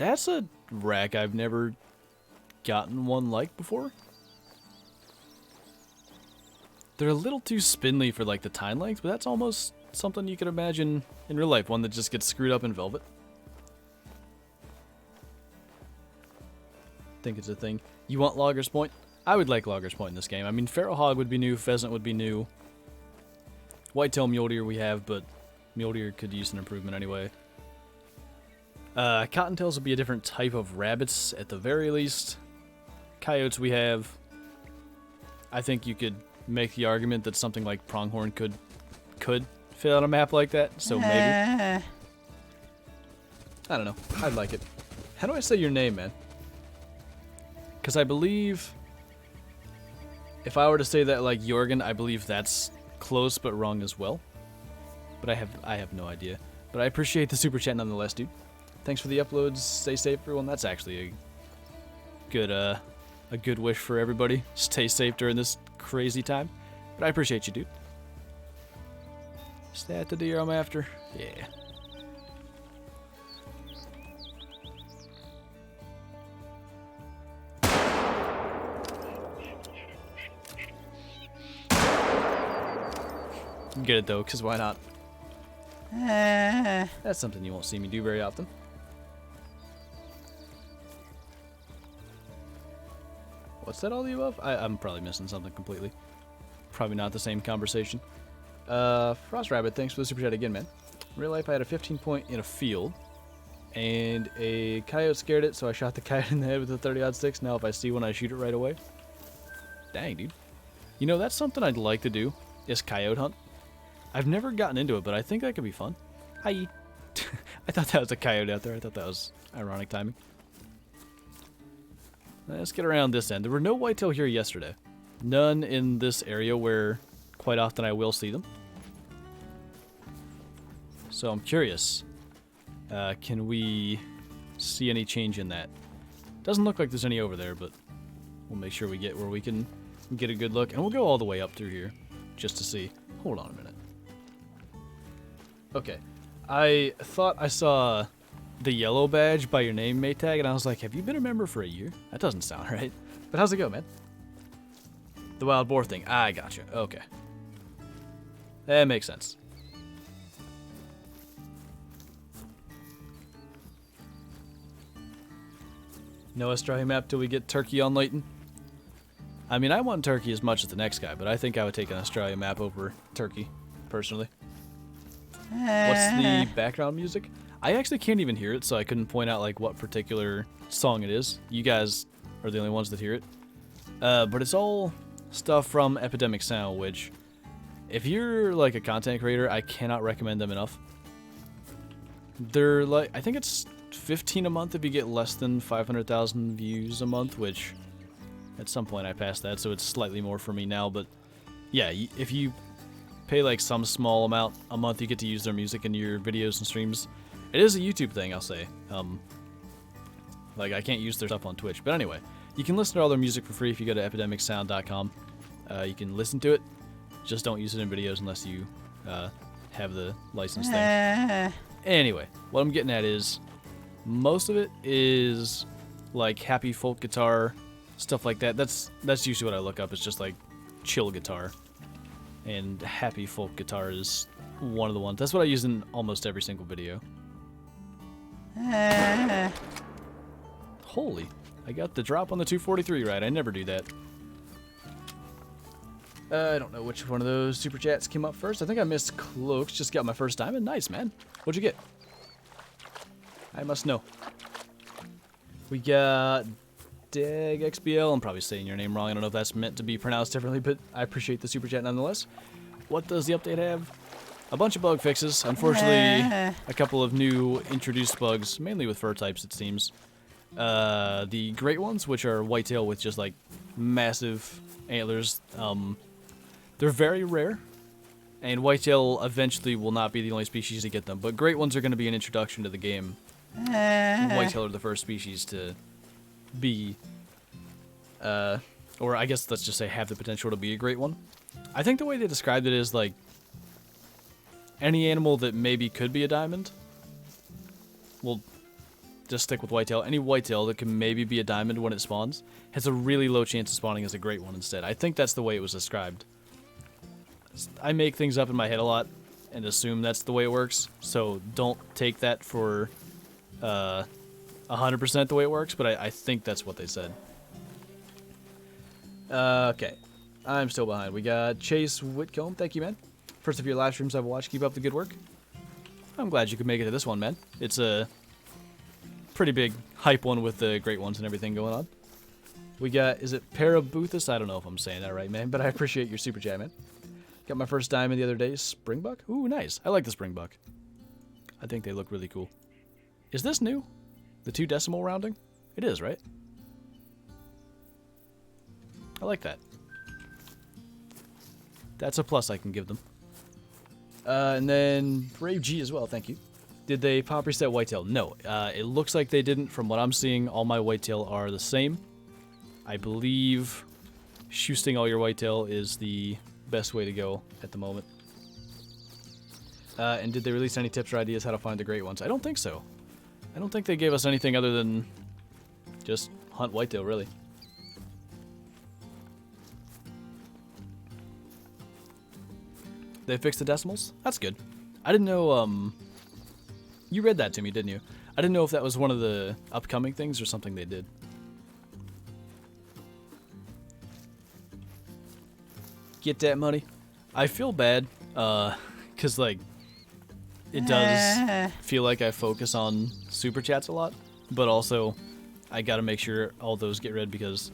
That's a rack I've never gotten one like before. They're a little too spindly for like the tine length, but that's almost something you could imagine in real life, one that just gets screwed up in velvet. I think it's a thing. You want Logger's Point? I would like Logger's Point in this game. I mean, Feral Hog would be new, Pheasant would be new. Whitetail Mule Deer we have, but Mule Deer could use an improvement anyway. Cottontails would be a different type of rabbits at the very least. Coyotes we have. I think you could make the argument that something like Pronghorn could fit on a map like that, so maybe. I don't know. I'd like it. How do I say your name, man? Because I believe if I were to say that like Jorgen, I believe that's close but wrong as well. But I have no idea. But I appreciate the super chat nonetheless, dude. Thanks for the uploads. Stay safe, everyone. That's actually a good wish for everybody. Stay safe during this crazy time. But I appreciate you, dude. Is that the deer I'm after? Yeah. Get it though, because why not? That's something you won't see me do very often. What's that, all the above? I'm probably missing something completely. Probably not the same conversation. Frost Rabbit, thanks for the super chat again, man. In real life, I had a 15 point in a field, and a coyote scared it, so I shot the coyote in the head with a 30-06. Now if I see one, I shoot it right away. Dang, dude. You know, that's something I'd like to do, is coyote hunt. I've never gotten into it, but I think that could be fun. Hi. I thought that was a coyote out there. I thought that was ironic timing. Let's get around this end. There were no whitetail here yesterday. None in this area where quite often I will see them. So I'm curious. Can we see any change in that? Doesn't look like there's any over there, but we'll make sure we get where we can get a good look. And we'll go all the way up through here just to see. Hold on a minute. Okay. I thought I saw the yellow badge by your name, mate tag, and I was like, have you been a member for a year? That doesn't sound right. But how's it go, man? The wild boar thing. I gotcha. Okay. That makes sense. No Australia map till we get turkey on Layton. I mean, I want turkey as much as the next guy, but I think I would take an Australia map over turkey, personally. What's the background music? I actually can't even hear it, so I couldn't point out like what particular song it is. You guys are the only ones that hear it. But it's all stuff from Epidemic Sound, which, if you're like a content creator, I cannot recommend them enough. They're like, I think it's $15 a month if you get less than 500,000 views a month, which at some point I passed that, so it's slightly more for me now. But yeah, if you pay like some small amount a month, you get to use their music in your videos and streams. It is a YouTube thing, I'll say. Like, I can't use their stuff on Twitch. But anyway, you can listen to all their music for free if you go to epidemicsound.com. You can listen to it. Just don't use it in videos unless you have the license thing. Anyway, what I'm getting at is, most of it is like happy folk guitar, stuff like that. That's usually what I look up. It's just like chill guitar. And happy folk guitar is one of the ones. That's what I use in almost every single video. Holy, I got the drop on the 243 right. I never do that. I don't know which one of those super chats came up first. I think I missed Cloaks. Just got my first diamond. Nice, man. What'd you get? I must know. We got Dag XBL. I'm probably saying your name wrong. I don't know if that's meant to be pronounced differently, but I appreciate the super chat nonetheless. What does the update have? A bunch of bug fixes. Unfortunately, a couple of new introduced bugs, mainly with fur types, it seems. The great ones, which are whitetail with just like massive antlers, they're very rare, and whitetail eventually will not be the only species to get them, but great ones are going to be an introduction to the game. Whitetail are the first species to be, or I guess let's just say have the potential to be a great one. I think the way they described it is like any animal that maybe could be a diamond will just stick with whitetail. Any whitetail that can maybe be a diamond when it spawns has a really low chance of spawning as a great one instead. I think that's the way it was described. I make things up in my head a lot and assume that's the way it works, so don't take that for 100% the way it works, but I think that's what they said. Okay. I'm still behind. We got Chase Whitcomb. Thank you, man. First of your live streams I've watched. Keep up the good work. I'm glad you could make it to this one, man. It's a pretty big hype one with the great ones and everything going on. We got, is it Parabuthus? I don't know if I'm saying that right, man, but I appreciate your super chat, man. Got my first diamond the other day. Springbuck? Ooh, nice. I like the Springbuck. I think they look really cool. Is this new? The 2 decimal rounding? It is, right? I like that. That's a plus I can give them. And then Brave G as well, thank you. Did they pop reset whitetail? No. It looks like they didn't. From what I'm seeing, all my whitetail are the same. I believe shoosting all your whitetail is the best way to go at the moment. And did they release any tips or ideas how to find the great ones? I don't think so. I don't think they gave us anything other than just hunt whitetail, really. They fixed the decimals? That's good. I didn't know, you read that to me, didn't you? I didn't know if that was one of the upcoming things or something they did. Get that money? I feel bad, because, like, it does feel like I focus on super chats a lot, but also I gotta make sure all those get read because,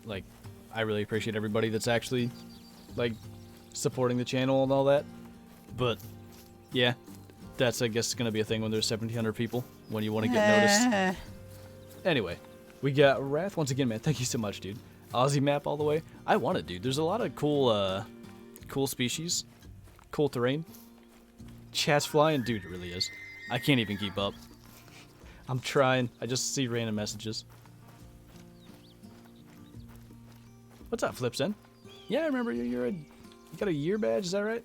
like, I really appreciate everybody that's actually, like, supporting the channel and all that. But, yeah, that's, I guess, gonna be a thing when there's 1,700 people, when you want to get noticed. Anyway, we got Wrath once again, man. Thank you so much, dude. Aussie map all the way. I want it, dude. There's a lot of cool, cool species, cool terrain. Chat's flying, dude. It really is. I can't even keep up. I'm trying. I just see random messages. What's up, Flipsen? Yeah, I remember you got a year badge. Is that right?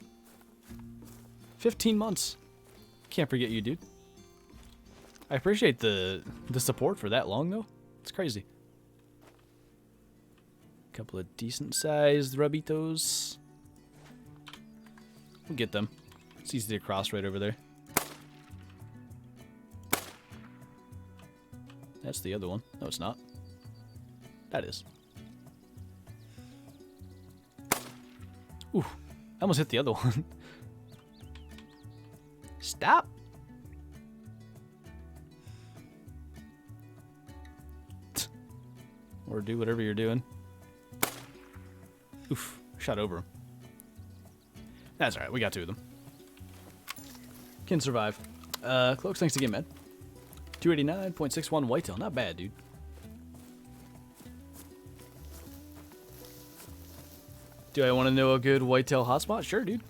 15 months. Can't forget you, dude. I appreciate the support for that long though. It's crazy. Couple of decent sized rubitos. We'll get them. It's easy to cross right over there. That's the other one. No, it's not. That is. Ooh, I almost hit the other one. Stop. Or do whatever you're doing. Oof, shot over him. That's alright, we got 2 of them. Can survive. Cloaks, thanks again, man. 289.61 whitetail, not bad, dude. Do I want to know a good whitetail hotspot? Sure, dude.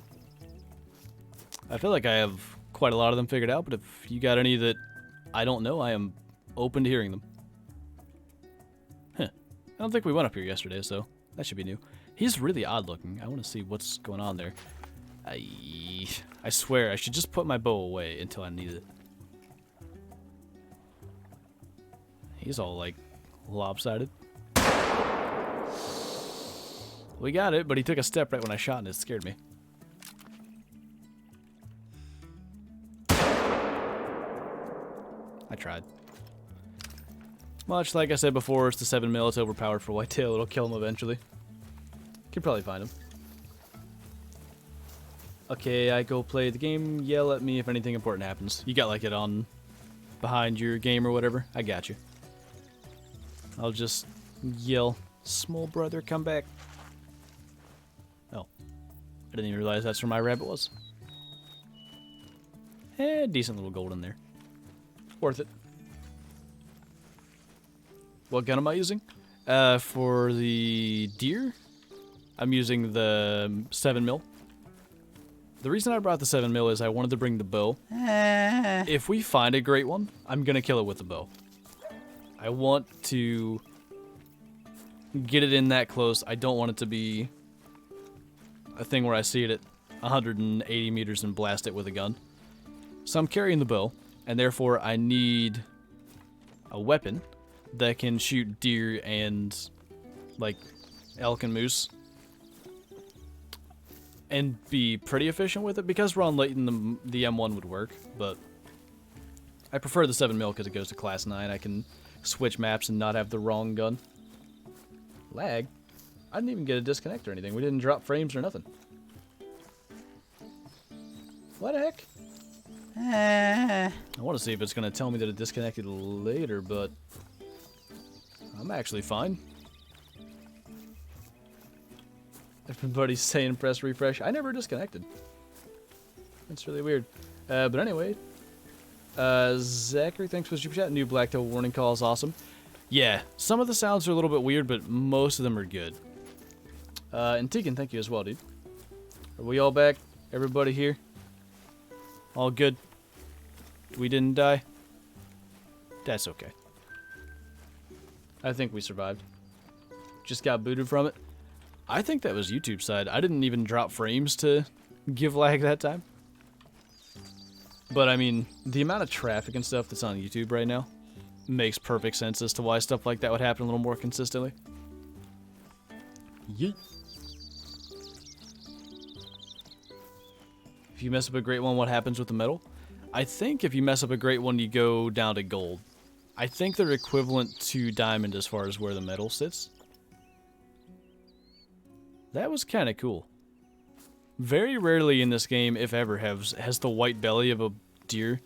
I feel like I have quite a lot of them figured out, but if you got any that I don't know, I am open to hearing them. Huh. I don't think we went up here yesterday, so that should be new. He's really odd looking. I want to see what's going on there. I swear, I should just put my bow away until I need it. He's all, like, lopsided. We got it, but he took a step right when I shot and it scared me. I tried. Much like I said before, it's the 7mm. It's overpowered for whitetail. It'll kill him eventually. Can probably find him. Okay, I go play the game. Yell at me if anything important happens. You got like it on behind your game or whatever. I got you. I'll just yell, "Small brother, come back." Oh, I didn't even realize that's where my rabbit was. Decent little gold in there. Worth it. What gun am I using? For the deer, I'm using the 7mm. The reason I brought the 7mm is I wanted to bring the bow. If we find a great one, I'm going to kill it with the bow. I want to get it in that close. I don't want it to be a thing where I see it at 180 meters and blast it with a gun. So I'm carrying the bow, and therefore I need a weapon that can shoot deer and, like, elk and moose. And be pretty efficient with it. Because we're on Layton, the M1 would work, but I prefer the 7mm because it goes to class 9. I can switch maps and not have the wrong gun. Lag? I didn't even get a disconnect or anything. We didn't drop frames or nothing. What the heck? I want to see if it's going to tell me that it disconnected later, but I'm actually fine. Everybody's saying press refresh. I never disconnected. That's really weird. But anyway, Zachary, thanks for the super chat. New blacktail warning call is awesome. Yeah, some of the sounds are a little bit weird, but most of them are good. And Tegan, thank you as well, dude. Are we all back? Everybody here? All good? We didn't die? That's okay. I think we survived. Just got booted from it. I think that was YouTube's side. I didn't even drop frames to give lag that time. But I mean, the amount of traffic and stuff that's on YouTube right now makes perfect sense as to why stuff like that would happen a little more consistently. Yeet. If you mess up a great one, what happens with the metal? I think if you mess up a great one, you go down to gold. I think they're equivalent to diamond as far as where the metal sits. That was kind of cool. Very rarely in this game, if ever, has the white belly of a deer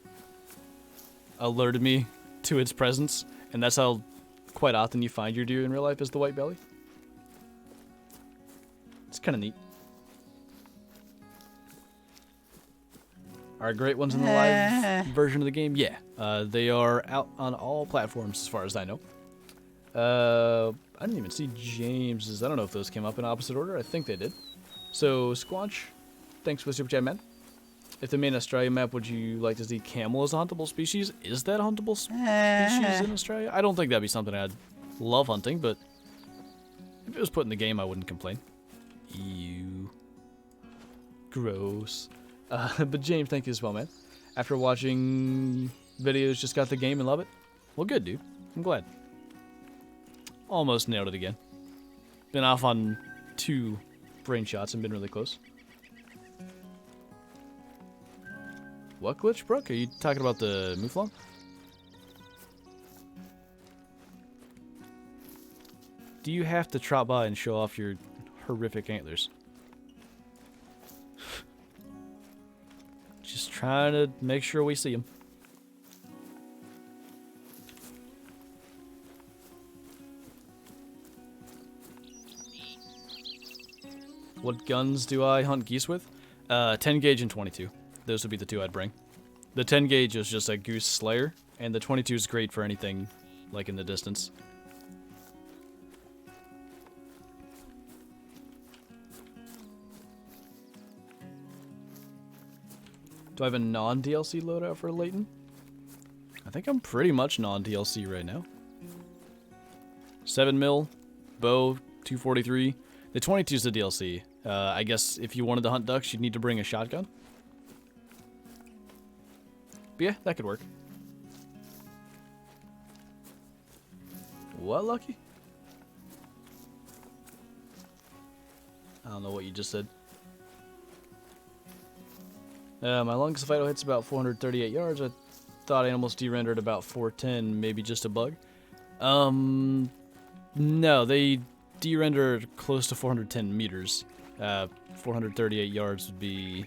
alerted me to its presence. And that's how quite often you find your deer in real life, is the white belly. It's kind of neat. Are great ones in the live version of the game? Yeah. They are out on all platforms as far as I know. I didn't even see James's. I don't know if those came up in opposite order. I think they did. So, Squatch, thanks for the super chat, man. If the main Australia map, would you like to see camel as a huntable species? Is that a huntable species in Australia? I don't think that'd be something I'd love hunting, but if it was put in the game, I wouldn't complain. Ew. Gross. But James, thank you as well, man. After watching videos, just got the game and love it? Well, good, dude. I'm glad. Almost nailed it again. Been off on 2 brain shots and been really close. What glitch, Brooke? Are you talking about the mouflon? Do you have to trot by and show off your horrific antlers? Just trying to make sure we see them. What guns do I hunt geese with? 10 gauge and 22. Those would be the 2 I'd bring. The 10 gauge is just a goose slayer, and the 22 is great for anything like in the distance. Do I have a non-DLC loadout for Layton? I think I'm pretty much non-DLC right now. 7mm, bow, 243. The 22 is the DLC. I guess if you wanted to hunt ducks, you'd need to bring a shotgun. But yeah, that could work. What, Lucky? I don't know what you just said. My longest vital hit's about 438 yards. I thought animals de-rendered about 410, maybe just a bug. No, they de-render close to 410 meters. 438 yards would be...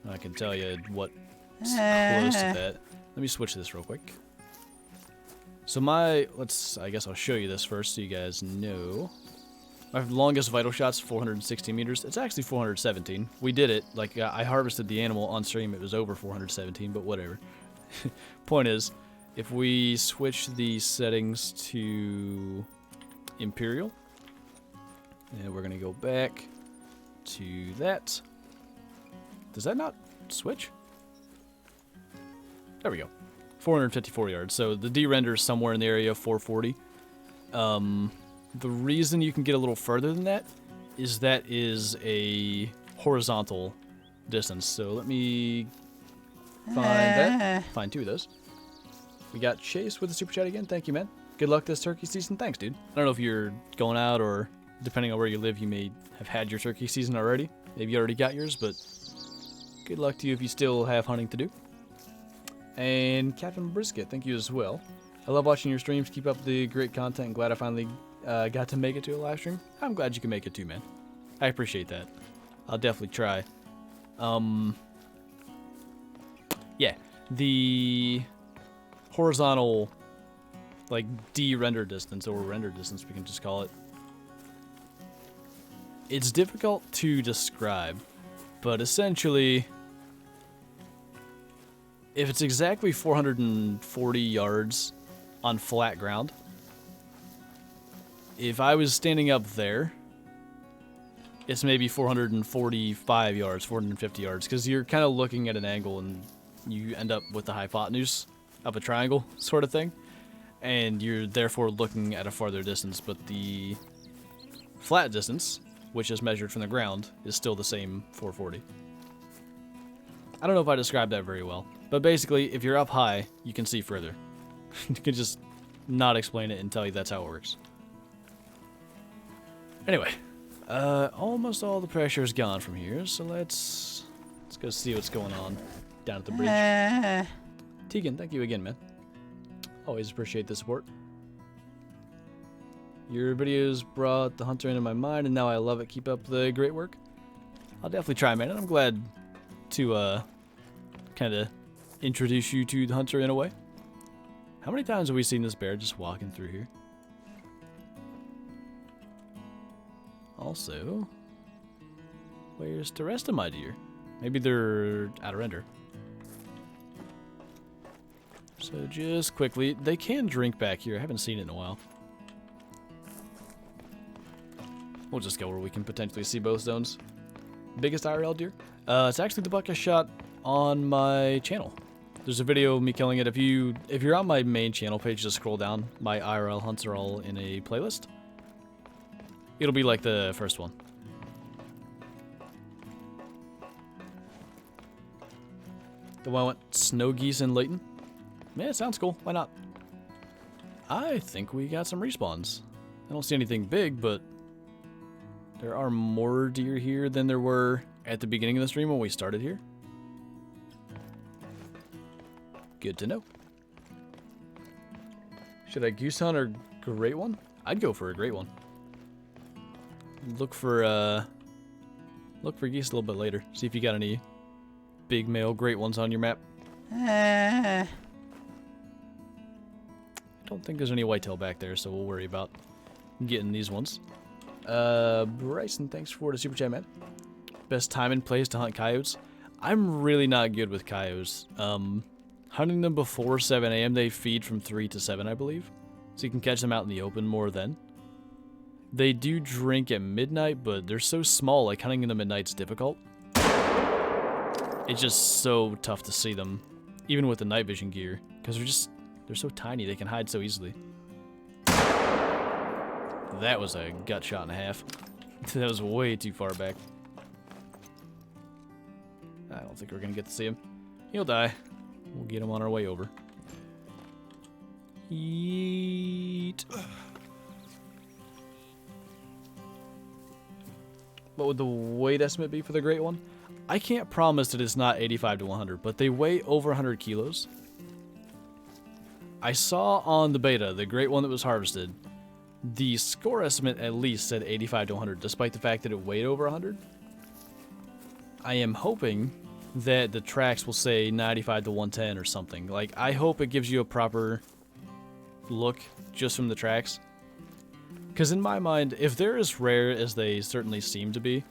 I can tell you what's close to that. Let me switch this real quick. So I guess I'll show you this first so you guys know. My longest vital shot's 460 meters. It's actually 417. We did it. Like, I harvested the animal on stream. It was over 417, but whatever. Point is, if we switch the settings to Imperial, and we're going to go back to that. Does that not switch? There we go. 454 yards. So the de-render is somewhere in the area of 440. The reason you can get a little further than that is a horizontal distance. So let me find that. Find 2 of those. We got Chase with the super chat again. Thank you, man. Good luck this turkey season. Thanks, dude. I don't know if you're going out or depending on where you live, you may have had your turkey season already. Maybe you already got yours, but good luck to you if you still have hunting to do. And Captain Brisket, thank you as well. I love watching your streams. Keep up the great content. Glad I finally got to make it to a live stream. I'm glad you can make it too, man. I appreciate that. I'll definitely try. Yeah, the horizontal, like, de-render distance, or render distance, we can just call it. It's difficult to describe, but essentially, if it's exactly 440 yards on flat ground, if I was standing up there, it's maybe 445 yards, 450 yards, because you're kind of looking at an angle and you end up with the hypotenuse of a triangle sort of thing, and you're therefore looking at a farther distance, but the flat distance, which is measured from the ground, is still the same 440. I don't know if I described that very well, but basically, if you're up high, you can see further. You can just not explain it and tell you that's how it works. Anyway, almost all the pressure is gone from here, so let's go see what's going on down at the bridge. Tegan, thank you again, man. Always appreciate the support. Your videos brought the hunter into my mind, and now I love it. Keep up the great work. I'll definitely try, man, and I'm glad to kind of introduce you to the hunter in a way. How many times have we seen this bear just walking through here? Also, where's the rest of my deer? Maybe they're out of render. So just quickly, they can drink back here. I haven't seen it in a while. We'll just go where we can potentially see both zones. Biggest IRL deer? It's actually the buck I shot on my channel. There's a video of me killing it. If you're on my main channel page, just scroll down. My IRL hunts are all in a playlist. It'll be like the first one. The one with snow geese in Layton? Yeah, it sounds cool. Why not? I think we got some respawns. I don't see anything big, but there are more deer here than there were at the beginning of the stream when we started here. Good to know. Should I goose hunt or great one? I'd go for a great one. Look for geese a little bit later. See if you got any big male great ones on your map. I don't think there's any whitetail back there, so we'll worry about getting these ones. Bryson, thanks for the super chat, man. Best time and place to hunt coyotes? I'm really not good with coyotes. Hunting them before 7 a.m., they feed from 3 to 7, I believe. So you can catch them out in the open more then. They do drink at midnight, but they're so small, like hunting in the midnight's difficult. It's just so tough to see them, even with the night vision gear, because they're so tiny, they can hide so easily. That was a gut shot and a half. That was way too far back. I don't think we're gonna get to see him. He'll die. We'll get him on our way over. Yeet. What would the weight estimate be for the great one? I can't promise that it's not 85 to 100, but they weigh over 100 kilos. I saw on the beta, the great one that was harvested, the score estimate at least said 85 to 100, despite the fact that it weighed over 100. I am hoping that the tracks will say 95 to 110 or something. Like, I hope it gives you a proper look just from the tracks. Because in my mind, if they're as rare as they certainly seem to be,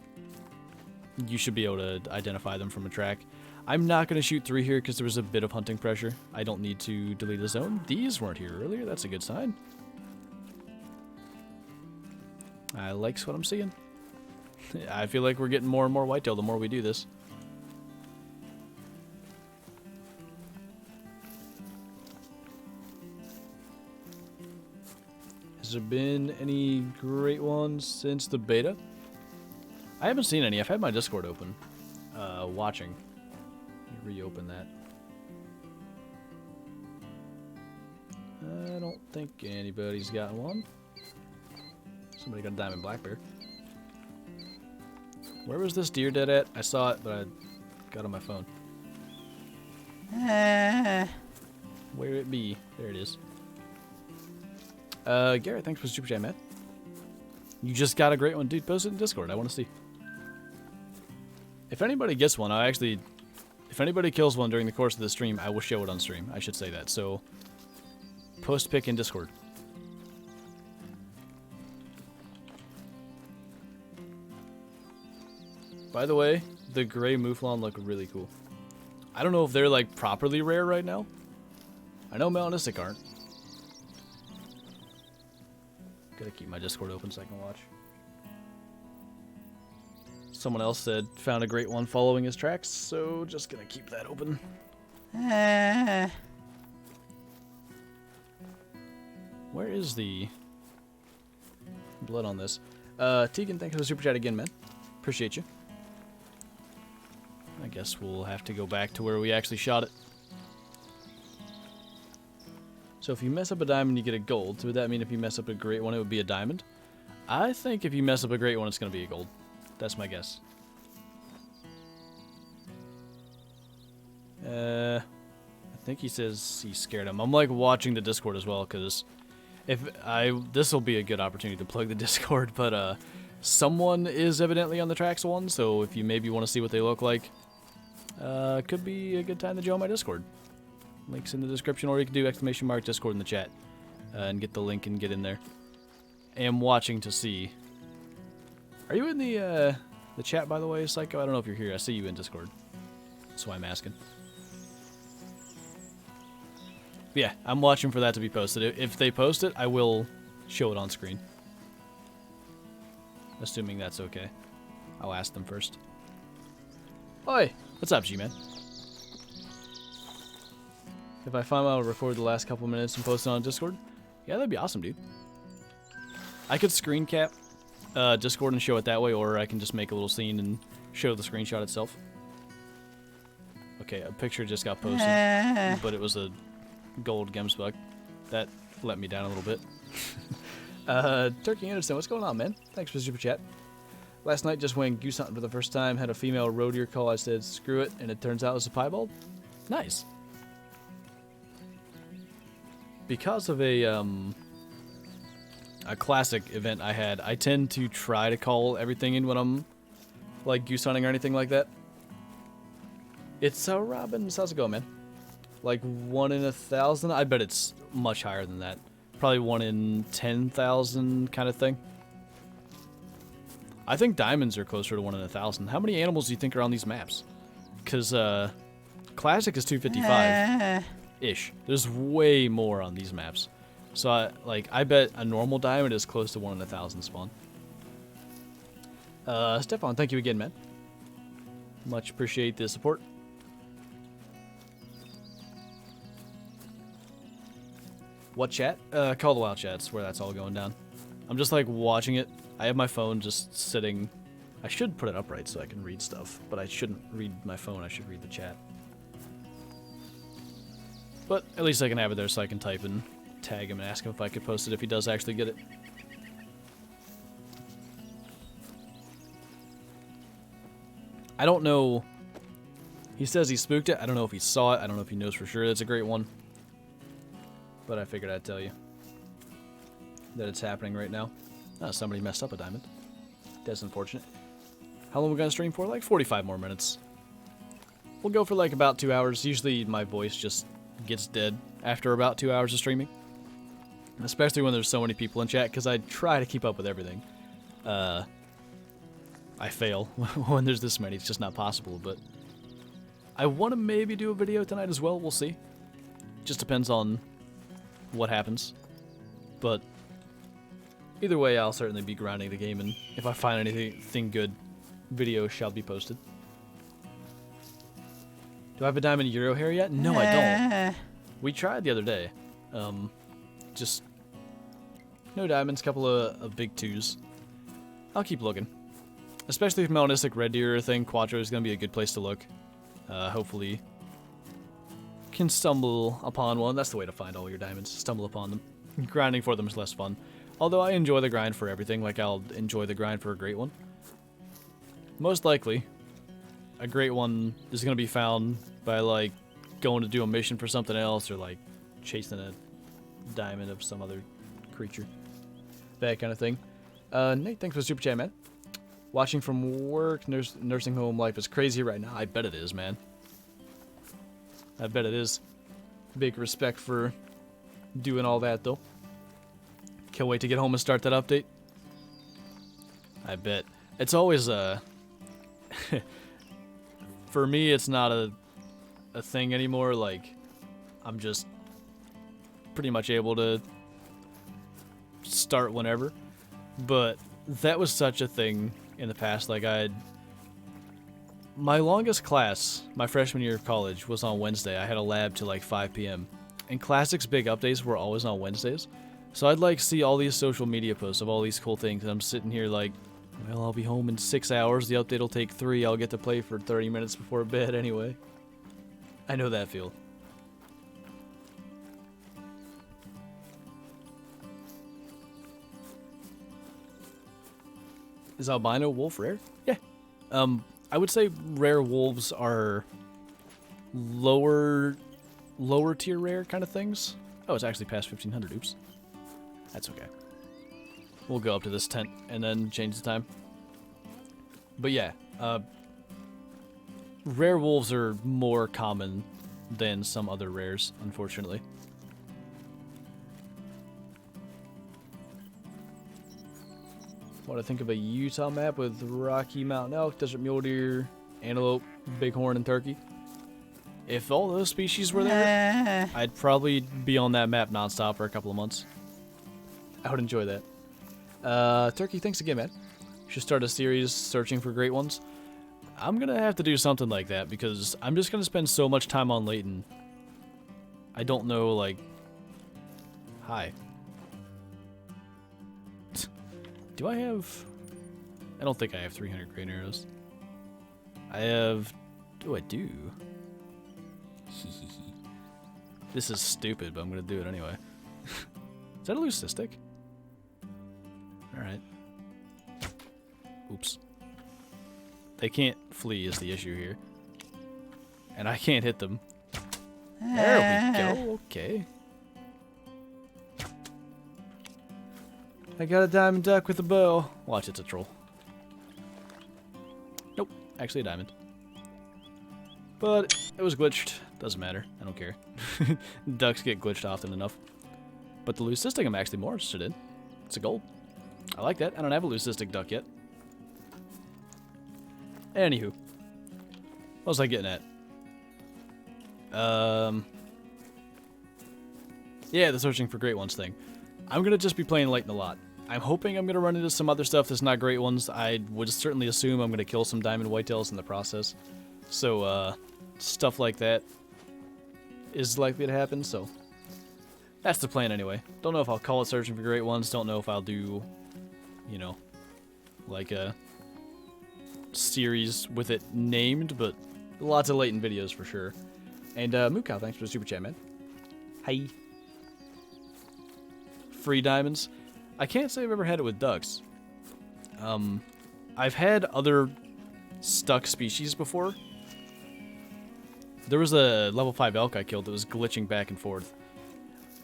you should be able to identify them from a track. I'm not going to shoot 3 here because there was a bit of hunting pressure. I don't need to delete the zone. These weren't here earlier. That's a good sign. I like what I'm seeing. I feel like we're getting more and more whitetail the more we do this. Has there been any great ones since the beta? I haven't seen any. I've had my Discord open, watching. Let me reopen that. I don't think anybody's got one. Somebody got a diamond black bear. Where was this deer dead at? I saw it, but I got it on my phone. Where it be? There it is. Garrett, thanks for the super chat, man. You just got a great one, dude. Post it in Discord. I want to see. If anybody gets one, if anybody kills one during the course of the stream, I will show it on stream. I should say that. So, post pic in Discord. By the way, the gray mouflon look really cool. I don't know if they're like properly rare right now. I know melanistic aren't. Gotta keep my Discord open so I can watch. Someone else said found a great one following his tracks, so just gonna keep that open. Where is the blood on this? Tegan, thanks for the super chat again, man. Appreciate you. I guess we'll have to go back to where we actually shot it. So if you mess up a diamond, you get a gold. So would that mean if you mess up a great one, it would be a diamond? I think if you mess up a great one, it's going to be a gold. That's my guess. I think he says he scared him. I'm like watching the Discord as well, because this will be a good opportunity to plug the Discord, but someone is evidently on the tracks one, so if you maybe want to see what they look like, could be a good time to join my Discord. Links in the description, or you can do !Discord in the chat and get the link and get in there. I am watching to see. Are you in the chat, by the way, Psycho? I don't know if you're here. I see you in Discord. That's why I'm asking. But yeah, I'm watching for that to be posted. If they post it, I will show it on screen. Assuming that's okay. I'll ask them first. Oi! What's up, G-Man? If I find out, I'll record the last couple minutes and post it on Discord. Yeah, that'd be awesome, dude. I could screen cap Discord and show it that way, or I can just make a little scene and show the screenshot itself. Okay, a picture just got posted, but it was a gold Gemsbug. That let me down a little bit. Turkey Anderson, what's going on, man? Thanks for the super chat. Last night, just went goose hunting for the first time, had a female roe deer call. I said, screw it, and it turns out it was a piebald. Nice. Because of a classic event I had, I tend to try to call everything in when I'm like goose hunting or anything like that. It's Robbins. How's it going, man? Like 1 in 1,000? I bet it's much higher than that. Probably 1 in 10,000 kind of thing. I think diamonds are closer to 1 in 1,000. How many animals do you think are on these maps? Because classic is 255-ish. There's way more on these maps. So I bet a normal diamond is close to 1 in 1,000 spawn. Stefan, thank you again, man. Much appreciate the support. What chat? Call the Wild chat's where that's all going down. I'm just like watching it. I have my phone just sitting. I should put it upright so I can read stuff, but I shouldn't read my phone. I should read the chat. But at least I can have it there so I can type and tag him and ask him if I could post it if he does actually get it. I don't know. He says he spooked it. I don't know if he saw it. I don't know if he knows for sure it's a great one. But I figured I'd tell you that it's happening right now. Oh, somebody messed up a diamond. That's unfortunate. How long are we going to stream for? Like 45 more minutes. We'll go for like about 2 hours. Usually my voice just gets dead after about 2 hours of streaming. Especially when there's so many people in chat, because I try to keep up with everything. I fail when there's this many. It's just not possible, but I want to maybe do a video tonight as well. We'll see. Just depends on what happens. But either way, I'll certainly be grinding the game, and if I find anything good, videos shall be posted. Do I have a diamond Euro hair yet? No, I don't. We tried the other day. Just no diamonds, couple of big 2s. I'll keep looking. Especially if melanistic red deer or thing, Quattro is going to be a good place to look. Hopefully can stumble upon one. That's the way to find all your diamonds. Stumble upon them. Grinding for them is less fun. Although I enjoy the grind for everything, like I'll enjoy the grind for a great one. Most likely, a great one is going to be found by, like, going to do a mission for something else, or, like, chasing a diamond of some other creature. That kind of thing. Nate, thanks for the super chat, man. Watching from work, nursing home life is crazy right now. I bet it is, man. I bet it is. Big respect for doing all that, though. Can't wait to get home and start that update. I bet. It's always for me, it's not a thing anymore. Like, I'm just pretty much able to start whenever. But that was such a thing in the past. Like, my longest class, my freshman year of college, was on Wednesday. I had a lab till like 5 p.m. And Classic's big updates were always on Wednesdays. So I'd like see all these social media posts of all these cool things, and I'm sitting here like, well, I'll be home in 6 hours. The update will take 3. I'll get to play for 30 minutes before bed anyway. I know that feel. Is albino wolf rare? Yeah. I would say rare wolves are lower tier rare kind of things. Oh, it's actually past 1500. Oops. That's okay. We'll go up to this tent and then change the time. But yeah, rare wolves are more common than some other rares, unfortunately. What I think of a Utah map with Rocky Mountain elk, desert mule deer, antelope, bighorn, and turkey. If all those species were there, I'd probably be on that map nonstop for a couple of months. I would enjoy that. Turkey, thanks again, man. Should start a series searching for great ones. I'm gonna have to do something like that because I'm just gonna spend so much time on Layton. I don't know, like... Hi. Do I have... I don't think I have 300 grain arrows. I have... Oh, I do. This is stupid, but I'm gonna do it anyway. Is that a leucistic? Alright. Oops. They can't flee is the issue here. And I can't hit them. There we go, okay. I got a diamond duck with a bow. Watch, it's a troll. Nope, actually a diamond. But it was glitched. Doesn't matter, I don't care. Ducks get glitched often enough. But the leucistic I'm actually more interested in. It's a gold. I like that. I don't have a leucistic duck yet. Anywho. What was I getting at? Yeah, the searching for great ones thing. I'm going to just be playing Layton a lot. I'm hoping I'm going to run into some other stuff that's not great ones. I would certainly assume I'm going to kill some diamond whitetails in the process. So, stuff like that is likely to happen, so... That's the plan anyway. Don't know if I'll call it searching for great ones. Don't know if I'll do, you know, like a series with it named, but lots of Layton videos for sure. And Mookow, thanks for the super chat, man. Hi. Free diamonds. I can't say I've ever had it with ducks. I've had other stuck species before. There was a level 5 elk I killed that was glitching back and forth.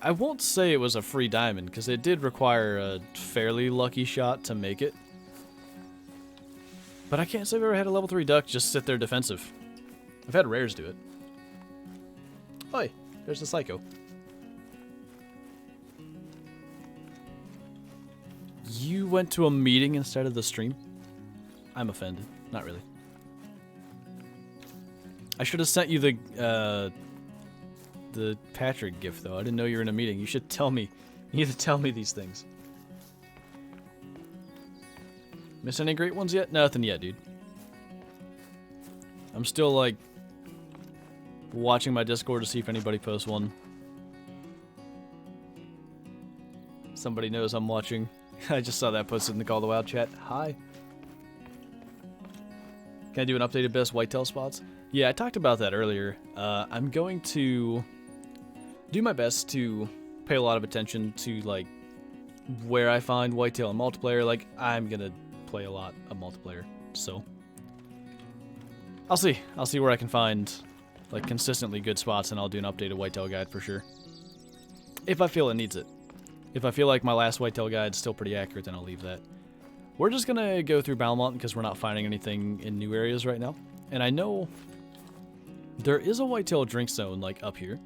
I won't say it was a free diamond, because it did require a fairly lucky shot to make it. But I can't say I've ever had a level 3 duck just sit there defensive. I've had rares do it. Oi, there's the psycho. You went to a meeting instead of the stream? I'm offended. Not really. I should have sent you the Patrick gift, though. I didn't know you were in a meeting. You should tell me. You need to tell me these things. Miss any great ones yet? Nothing yet, dude. I'm still, like, watching my Discord to see if anybody posts one. Somebody knows I'm watching. I just saw that posted in the Call the Wild chat. Hi. Can I do an updated best whitetail spots? Yeah, I talked about that earlier. I'm going to do my best to pay a lot of attention to, like, where I find whitetail in multiplayer. Like, I'm gonna play a lot of multiplayer, so I'll see. I'll see where I can find, like, consistently good spots, and I'll do an updated whitetail guide for sure. If I feel it needs it. If I feel like my last whitetail guide's still pretty accurate, then I'll leave that. We're just gonna go through Balmont because we're not finding anything in new areas right now. And I know there is a whitetail drink zone, like, up here.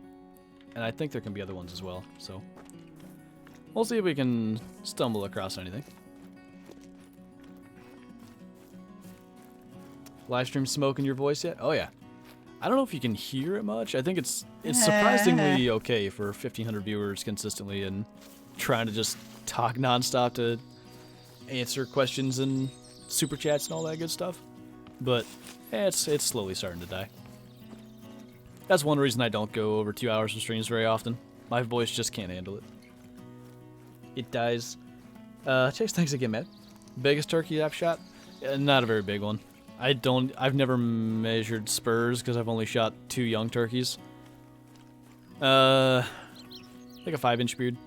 And I think there can be other ones as well, so we'll see if we can stumble across anything. Live stream smoke in your voice yet? Oh yeah. I don't know if you can hear it much. I think it's surprisingly okay for 1,500 viewers consistently and trying to just talk nonstop to answer questions and super chats and all that good stuff. But it's slowly starting to die. That's one reason I don't go over 2 hours of streams very often. My voice just can't handle it. It dies. Chase, thanks again, man. Biggest turkey I've shot? Not a very big one. I've never measured spurs because I've only shot 2 young turkeys. Like a 5-inch beard.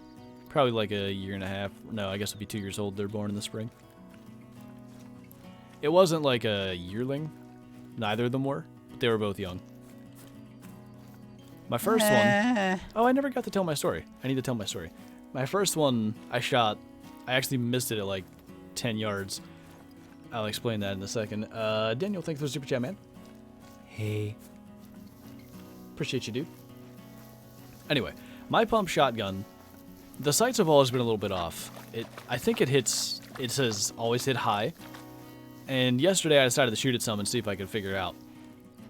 Probably like a year and a half. No, I guess it'd be 2 years old. They're born in the spring. It wasn't like a yearling. Neither of them were. But they were both young. My first one... Oh, I never got to tell my story. I need to tell my story. My first one I shot, I actually missed it at like 10 yards. I'll explain that in a second. Daniel, thanks for the super chat, man. Hey. Appreciate you, dude. Anyway, my pump shotgun, the sights have always been a little bit off. I think it says always hit high. And yesterday I decided to shoot at some and see if I could figure it out.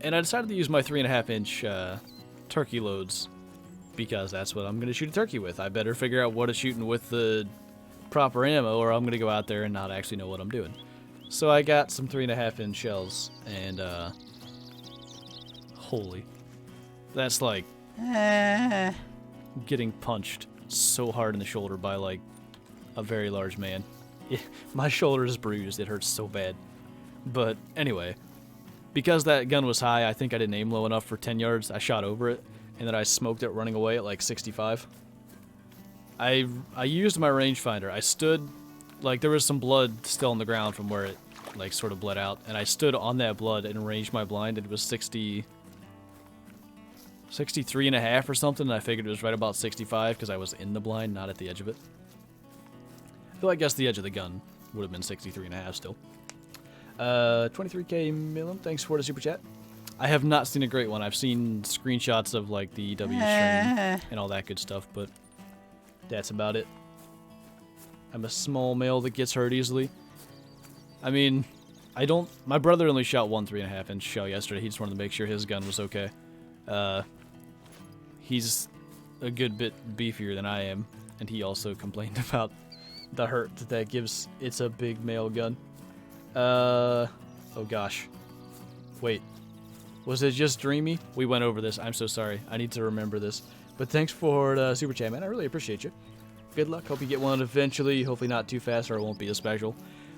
And I decided to use my 3.5-inch turkey loads because that's what I'm going to shoot a turkey with. I better figure out what it's shooting with the proper ammo or I'm going to go out there and not actually know what I'm doing. So I got some 3.5-inch shells and holy, that's like getting punched so hard in the shoulder by like a very large man. My shoulder is bruised. It hurts so bad. But anyway, because that gun was high, I think I didn't aim low enough for 10 yards. I shot over it, and then I smoked it running away at like 65. I used my rangefinder. I stood, like there was some blood still on the ground from where it like sort of bled out, and I stood on that blood and ranged my blind. It was 63.5 or something, and I figured it was right about 65 because I was in the blind, not at the edge of it. Though I guess the edge of the gun would have been 63.5 still. 23k Milam, thanks for the super chat. I have not seen a great one. I've seen screenshots of like the W stream and all that good stuff, but that's about it. I'm a small male that gets hurt easily. I mean, my brother only shot one 3.5-inch shell yesterday. He just wanted to make sure his gun was okay. He's a good bit beefier than I am, and he also complained about the hurt that gives. It's a big male gun. Oh gosh. Wait. Was it just dreamy? We went over this. I'm so sorry. I need to remember this. But thanks for the super chat, man. I really appreciate you. Good luck. Hope you get one eventually. Hopefully not too fast or it won't be as special.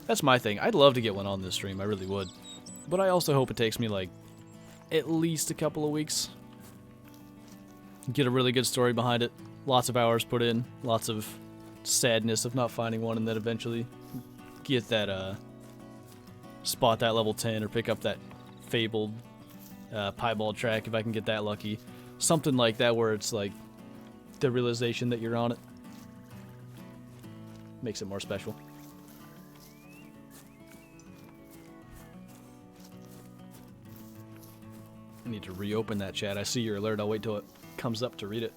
That's my thing. I'd love to get one on this stream. I really would. But I also hope it takes me like at least a couple of weeks. Get a really good story behind it. Lots of hours put in. Lots of sadness of not finding one, and then eventually get that spot that level 10 or pick up that fabled piebald track if I can get that lucky. Something like that where it's like the realization that you're on it. Makes it more special. I need to reopen that chat. I see your alert. I'll wait till it comes up to read it.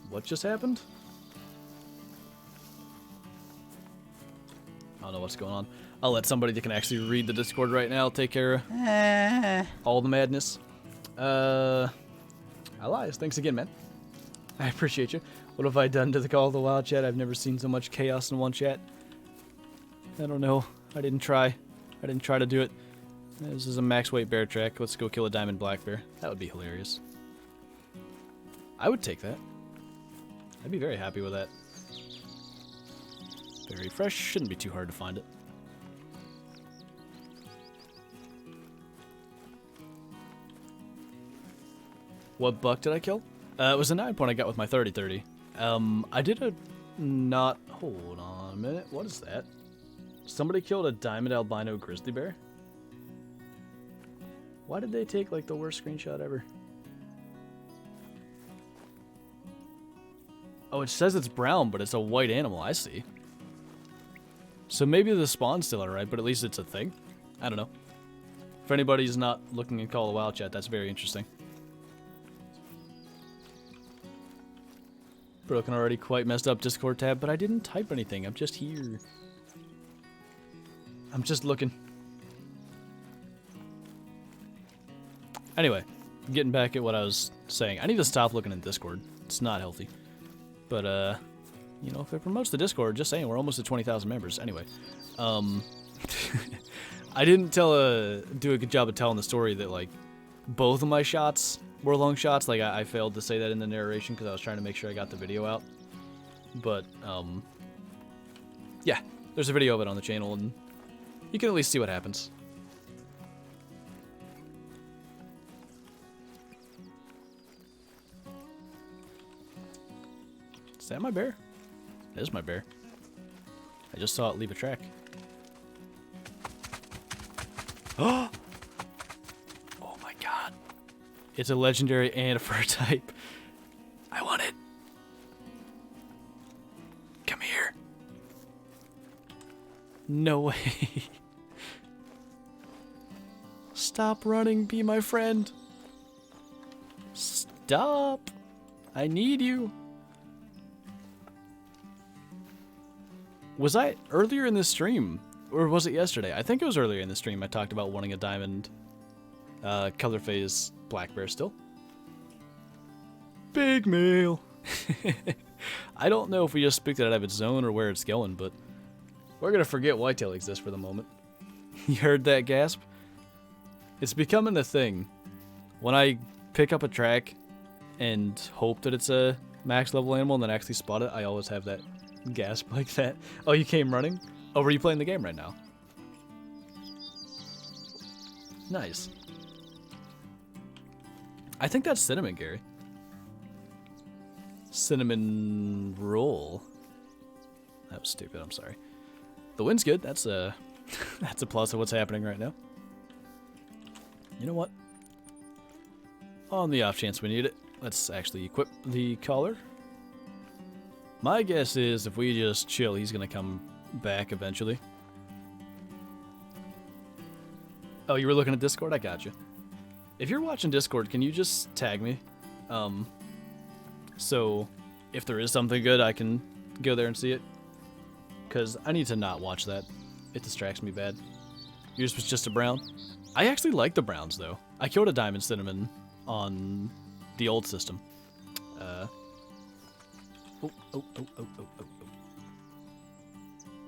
What just happened? I don't know what's going on. I'll let somebody that can actually read the Discord right now take care of all the madness. Elias, thanks again, man. I appreciate you. What have I done to the Call of the Wild chat? I've never seen so much chaos in one chat. I don't know. I didn't try. I didn't try to do it. This is a max weight bear track. Let's go kill a diamond black bear. That would be hilarious. I would take that. I'd be very happy with that. Very fresh. Shouldn't be too hard to find it. What buck did I kill? It was a 9-point I got with my 30-30. I did a not... Hold on a minute. What is that? Somebody killed a diamond albino grizzly bear? Why did they take, like, the worst screenshot ever? Oh, it says it's brown, but it's a white animal. I see. So maybe the spawn's still alright, but at least it's a thing. I don't know. If anybody's not looking in Call of Wild chat, that's very interesting. Broken already, quite messed up Discord tab, but I didn't type anything. I'm just here. I'm just looking. Anyway, getting back at what I was saying. I need to stop looking in Discord. It's not healthy. But, you know, if it promotes the Discord, just saying, we're almost at 20,000 members. Anyway, I didn't do a good job of telling the story that, like, both of my shots were long shots. Like, I failed to say that in the narration because I was trying to make sure I got the video out. But, yeah, there's a video of it on the channel, and you can at least see what happens. Is that my bear? That is my bear. I just saw it leave a track. Oh my god. It's a legendary and a fur type. I want it. Come here. No way. Stop running, be my friend. Stop. I need you. Was I earlier in this stream, or was it yesterday? I think it was earlier in the stream I talked about wanting a diamond color phase black bear still. Big male. I don't know if we just spooked it out of its zone or where it's going, but we're going to forget whitetail exists for the moment. You heard that gasp? It's becoming a thing. When I pick up a track and hope that it's a max level animal and then actually spot it, I always have that gasp like that. Oh, you came running? Oh, were you playing the game right now? Nice. I think that's cinnamon, Gary. Cinnamon roll. That was stupid, I'm sorry. The wind's good. That's a that's a plus of what's happening right now. You know what? On the off chance we need it, let's actually equip the collar. My guess is if we just chill, he's going to come back eventually. Oh, you were looking at Discord? I got you. If you're watching Discord, can you just tag me? So if there is something good, I can go there and see it. Because I need to not watch that. It distracts me bad. Yours was just a brown? I actually like the browns, though. I killed a diamond cinnamon on the old system. Oh.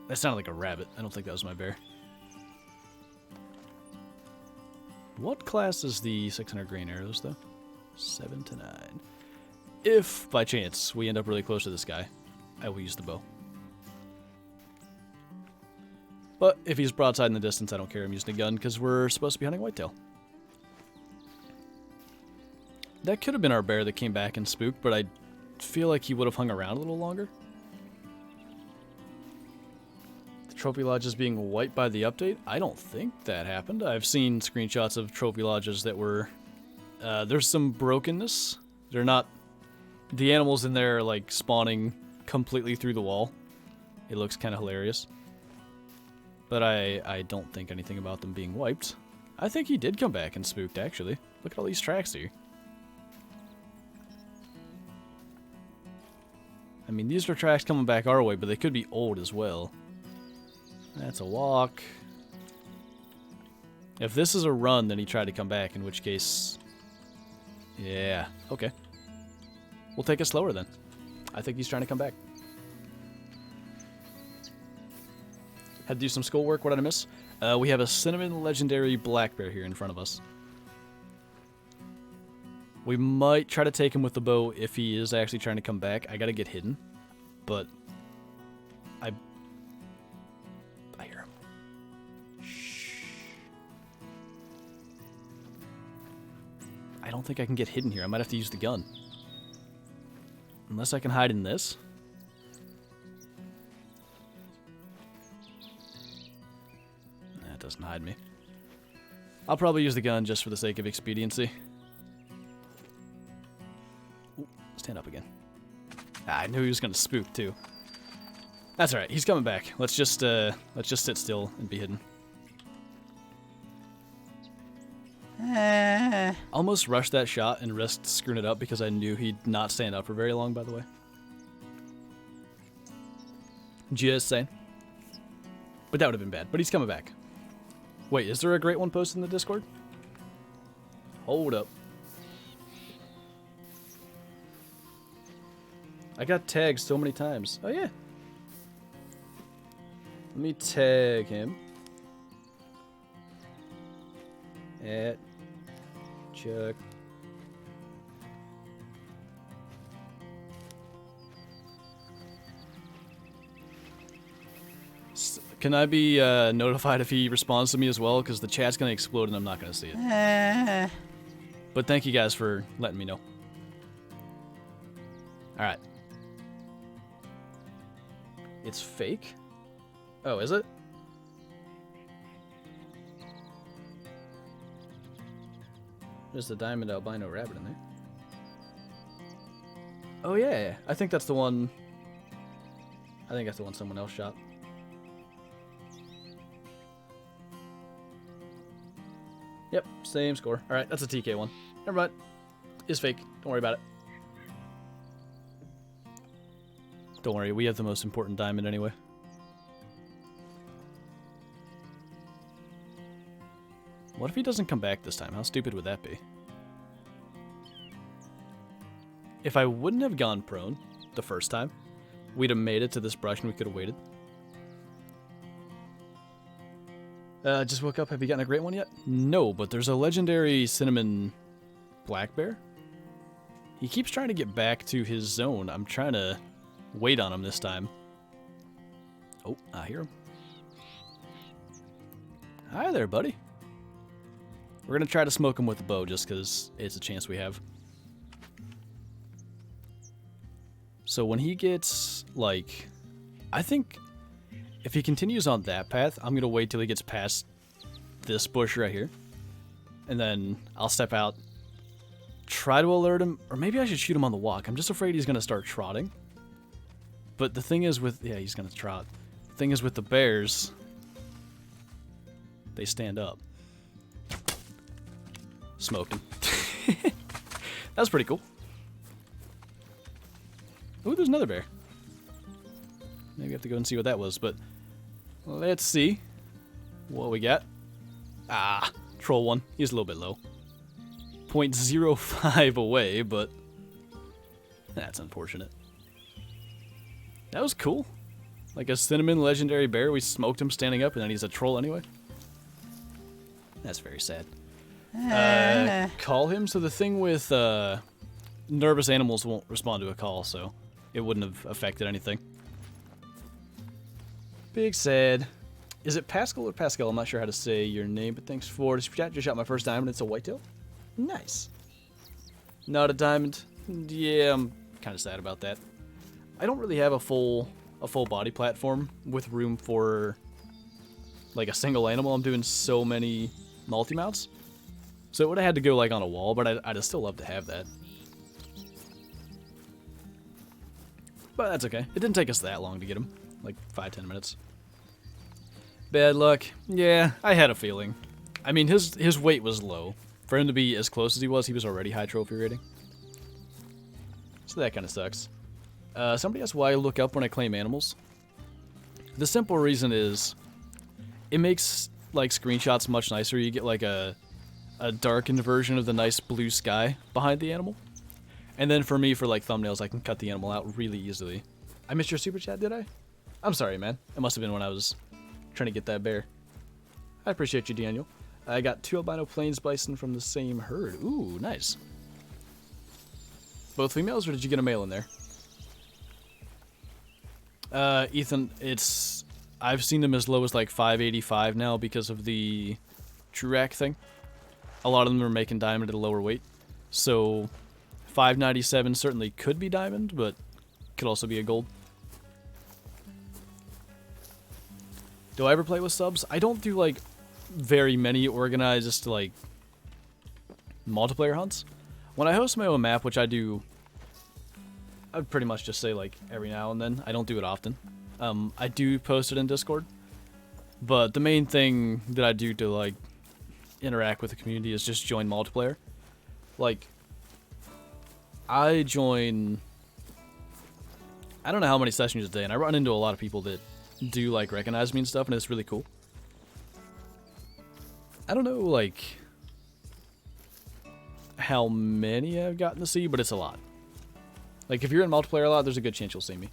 That sounded like a rabbit. I don't think that was my bear. What class is the 600 green arrows, though? 7 to 9. If, by chance, we end up really close to this guy, I will use the bow. But if he's broadside in the distance, I don't care. I'm using a gun because we're supposed to be hunting whitetail. That could have been our bear that came back and spooked, but I feel like he would have hung around a little longer. The trophy lodges being wiped by the update? I don't think that happened. I've seen screenshots of trophy lodges that were... there's some brokenness. They're not... The animals in there are like spawning completely through the wall. It looks kind of hilarious. But I don't think anything about them being wiped. I think he did come back and spooked, actually. Look at all these tracks here. I mean, these are tracks coming back our way, but they could be old as well. That's a walk. If this is a run, then he tried to come back, in which case... Yeah, okay. We'll take it slower then. I think he's trying to come back. Had to do some schoolwork. What did I miss? We have a cinnamon legendary black bear here in front of us. We might try to take him with the bow if he is actually trying to come back. I gotta get hidden, but I hear him. Shh. I don't think I can get hidden here. I might have to use the gun. Unless I can hide in this. That doesn't hide me. I'll probably use the gun just for the sake of expediency. Ooh, stand up again. Ah, I knew he was gonna spook too. That's alright, he's coming back. Let's just sit still and be hidden. Almost rushed that shot and risked screwing it up because I knew he'd not stand up for very long, by the way. Just saying. But that would have been bad. But he's coming back. Wait, is there a great one posted in the Discord? Hold up. I got tagged so many times. Oh, yeah. Let me tag him. At Chuck. Can I be notified if he responds to me as well? Because the chat's going to explode and I'm not going to see it. But thank you guys for letting me know. Alright. It's fake? Oh, is it? There's the diamond albino rabbit in there. Oh, yeah. I think that's the one... I think that's the one someone else shot. Yep, same score. Alright, that's a TK one. Never mind. It's fake. Don't worry about it. Don't worry, we have the most important diamond anyway. What if he doesn't come back this time? How stupid would that be? If I wouldn't have gone prone the first time, we'd have made it to this brush and we could have waited. Just woke up. Have you gotten a great one yet? No, but there's a legendary cinnamon black bear. He keeps trying to get back to his zone. I'm trying to wait on him this time. Oh, I hear him. Hi there, buddy. We're going to try to smoke him with the bow just because it's a chance we have. So when he gets, like... I think if he continues on that path, I'm going to wait till he gets past this bush right here. And then I'll step out, try to alert him, or maybe I should shoot him on the walk. I'm just afraid he's going to start trotting. But the thing is with... Yeah, he's going to trot. The thing is with the bears, they stand up. Smoked him. That was pretty cool. Ooh, there's another bear. Maybe I have to go and see what that was, but let's see what we got. Ah, troll one. He's a little bit low. 0.05 away, but that's unfortunate. That was cool. Like a cinnamon legendary bear. We smoked him standing up, and then he's a troll anyway. That's very sad. Call him. So the thing with nervous animals won't respond to a call, so it wouldn't have affected anything. Big sad. Is it Pascal or Pascal? I'm not sure how to say your name, but thanks for the super chat. Just shot my first diamond. It's a whitetail. Nice. Not a diamond. Yeah, I'm kind of sad about that. I don't really have a full body platform with room for like a single animal. I'm doing so many multi-mounts. So it would have had to go like on a wall, but I'd still love to have that. But that's okay. It didn't take us that long to get him. Like 5-10 minutes. Bad luck. Yeah, I had a feeling. I mean, his weight was low. For him to be as close as he was already high trophy rating. So that kind of sucks. Somebody asked why I look up when I claim animals. The simple reason is it makes like screenshots much nicer. You get like a darkened version of the nice blue sky behind the animal. And then for me, for like thumbnails, I can cut the animal out really easily. I missed your super chat, did I? I'm sorry, man. It must have been when I was trying to get that bear. I appreciate you, Daniel. I got 2 albino plains bison from the same herd. Ooh, nice. Both females, or did you get a male in there? Ethan, I've seen them as low as like 585 now because of the True Rack thing. A lot of them are making diamond at a lower weight. So 597 certainly could be diamond, but could also be a gold. Do I ever play with subs? I don't do like very many organized like multiplayer hunts. When I host my own map, which I do, I would pretty much just say like every now and then. I don't do it often. I do post it in Discord, but the main thing that I do to like interact with the community is just join multiplayer. Like, I join, I don't know how many sessions a day, and I run into a lot of people that do like recognize me and stuff, and it's really cool. I don't know like how many I've gotten to see, but it's a lot. Like, if you're in multiplayer a lot, there's a good chance you'll see me.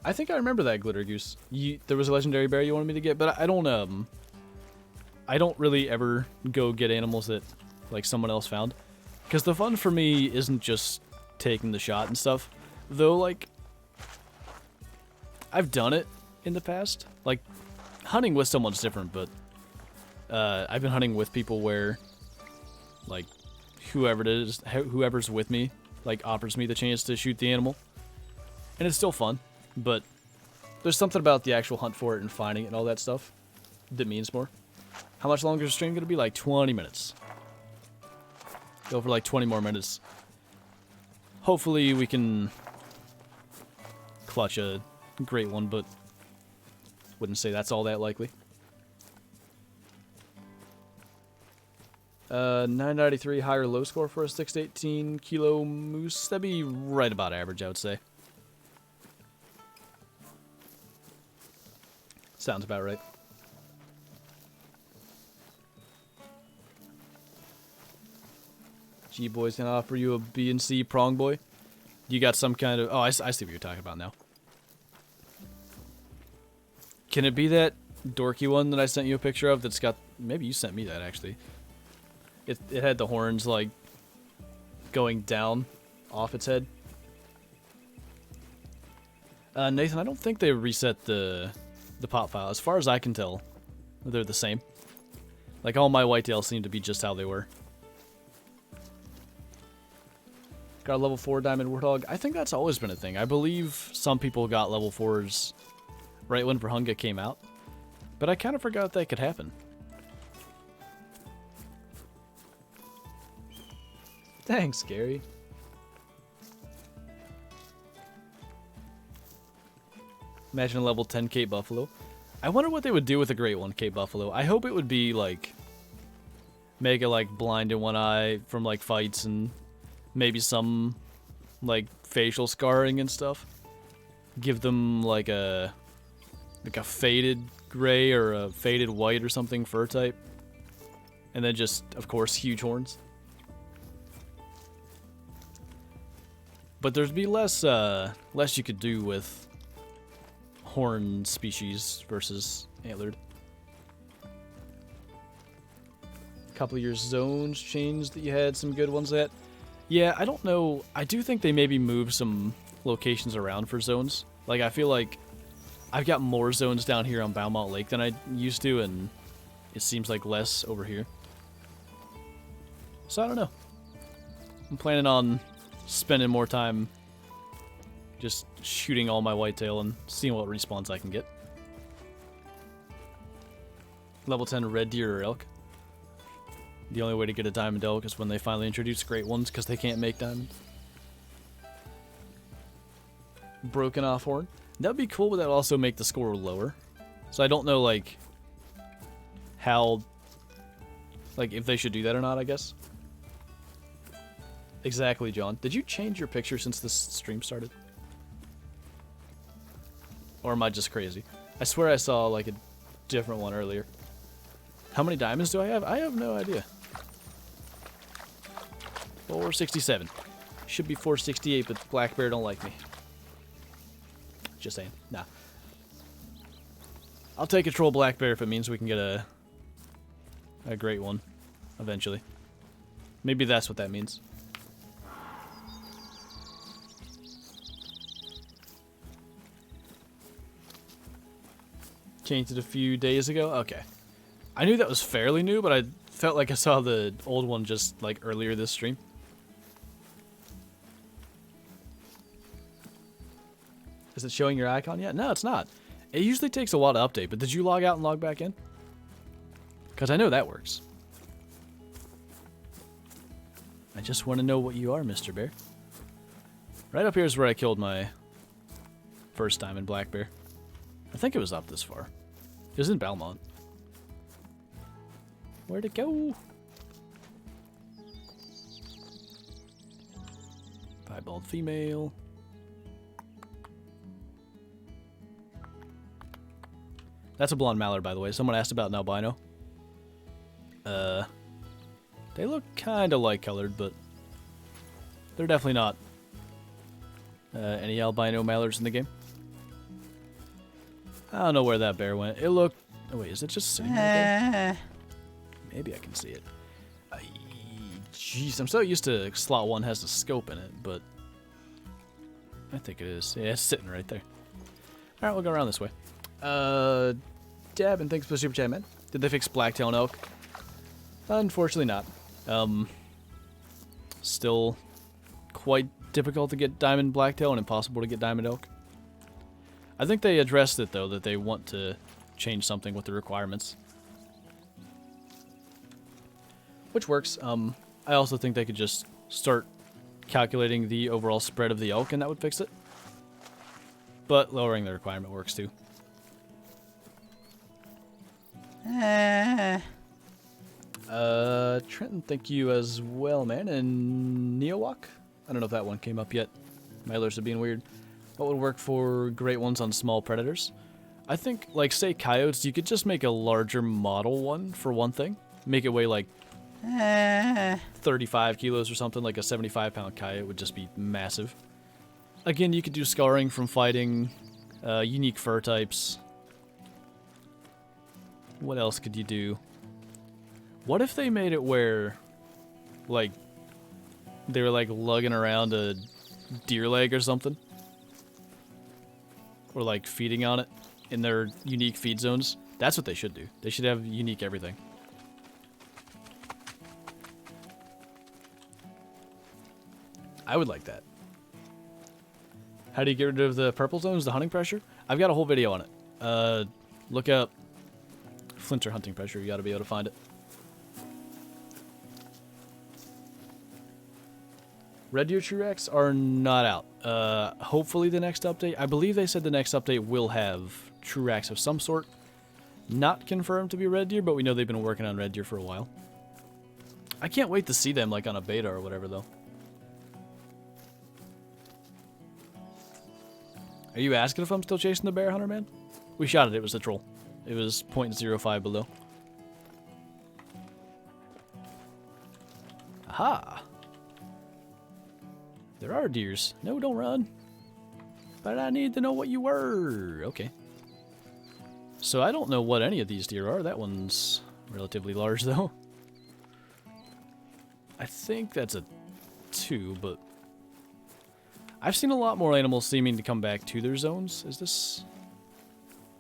I think I remember that glitter goose. There was a legendary berry you wanted me to get, but I don't really ever go get animals that like someone else found, because the fun for me isn't just taking the shot and stuff. Though, like, I've done it in the past. Like, hunting with someone's different, but I've been hunting with people where, like, whoever's with me, like, offers me the chance to shoot the animal. And it's still fun, but there's something about the actual hunt for it and finding it and all that stuff that means more. How much longer is the stream going to be? Like 20 minutes. Go for like 20 more minutes. Hopefully we can clutch a great one, but wouldn't say that's all that likely. 993 high or low score for a 6 to 18 kilo moose. That'd be right about average, I would say. Sounds about right. G-Boy's gonna offer you a B and C prong boy. You got some kind of... Oh, I see what you're talking about now. Can it be that dorky one that I sent you a picture of that's got... Maybe you sent me that, actually. It had the horns, like, going down off its head. Nathan, I don't think they reset the pop file. As far as I can tell, they're the same. Like, all my whitetails seem to be just how they were. Got a level 4 diamond warthog. I think that's always been a thing. I believe some people got level 4s right when Verhunga came out. But I kind of forgot that could happen. Thanks, Gary. Imagine a level 10 Cape Buffalo. I wonder what they would do with a great one, Cape Buffalo. I hope it would be, like, make it, like, blind in one eye from, like, fights and maybe some, like, facial scarring and stuff. Give them, like a faded gray or a faded white or something fur type. And then just, of course, huge horns. But there'd be less you could do with horn species versus antlered. A couple of your zones changed that you had some good ones at. Yeah, I don't know. I do think they maybe moved some locations around for zones. Like, I feel like I've got more zones down here on Beaumont Lake than I used to, and it seems like less over here. So I don't know. I'm planning on spending more time just shooting all my whitetail and seeing what respawns I can get. Level 10 red deer or elk. The only way to get a diamond elk is when they finally introduce great ones because they can't make diamonds. Broken off horn. That would be cool, but that would also make the score lower. So I don't know, like, how, like, if they should do that or not, I guess. Exactly, John. Did you change your picture since this stream started? Or am I just crazy? I swear I saw, like, a different one earlier. How many diamonds do I have? I have no idea. 467. Should be 468, but Black Bear don't like me. Just saying. Nah. I'll take a troll Black Bear if it means we can get a great one eventually. Maybe that's what that means. Changed it a few days ago? Okay. I knew that was fairly new, but I felt like I saw the old one just like earlier this stream. Is it showing your icon yet? No, it's not. It usually takes a while to update, but did you log out and log back in? Because I know that works. I just want to know what you are, Mr. Bear. Right up here is where I killed my first diamond black bear. I think it was up this far. It was in Belmont. Where'd it go? Piebald female. That's a blonde mallard, by the way. Someone asked about an albino. They look kind of light-colored, but they're definitely not any albino mallards in the game. I don't know where that bear went. It looked... Oh, wait, is it just sitting right there? Maybe I can see it. Jeez, I'm so used to slot 1 has a scope in it, but... I think it is. Yeah, it's sitting right there. Alright, we'll go around this way. Dabin, thanks for the super chat, man. Did they fix blacktail elk? Unfortunately not. Still quite difficult to get diamond blacktail and impossible to get diamond elk. I think they addressed it, though, that they want to change something with the requirements. Which works. I also think they could just start calculating the overall spread of the elk, and that would fix it. But lowering the requirement works, too. Trenton, thank you as well, man. And Neowalk? I don't know if that one came up yet. My alerts are being weird. What would work for great ones on small predators? I think, like, say coyotes, you could just make a larger model one, for one thing. Make it weigh, like, 35 kilos or something, like a 75-pound coyote would just be massive. Again, you could do scarring from fighting, unique fur types. What else could you do? What if they made it where, like, they were, like, lugging around a deer leg or something? Or, like, feeding on it in their unique feed zones? That's what they should do. They should have unique everything. I would like that. How do you get rid of the purple zones, the hunting pressure? I've got a whole video on it. Look up Flinter hunting pressure. You got to be able to find it. Red deer Trurex are not out. Hopefully the next update. I believe they said the next update will have Trurex of some sort. Not confirmed to be red deer, but we know they've been working on red deer for a while. I can't wait to see them like on a beta or whatever, though. Are you asking if I'm still chasing the bear hunter, man? We shot it. It was a troll. It was 0.05 below. Aha! There are deers. No, don't run. But I need to know what you were. Okay. So I don't know what any of these deer are. That one's relatively large, though. I think that's a 2, but... I've seen a lot more animals seeming to come back to their zones. Is this...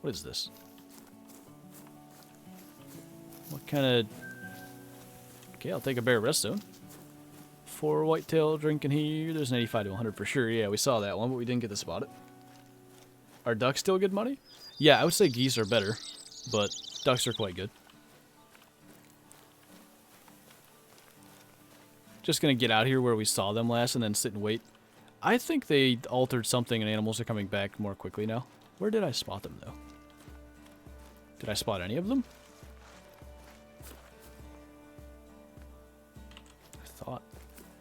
What is this? What kind of... Okay, I'll take a bear rest zone. 4 whitetail drinking here. There's an 85 to 100 for sure. Yeah, we saw that one, but we didn't get to spot it. Are ducks still good money? Yeah, I would say geese are better, but ducks are quite good. Just gonna get out here where we saw them last and then sit and wait. I think they altered something and animals are coming back more quickly now. Where did I spot them, though? Did I spot any of them? I thought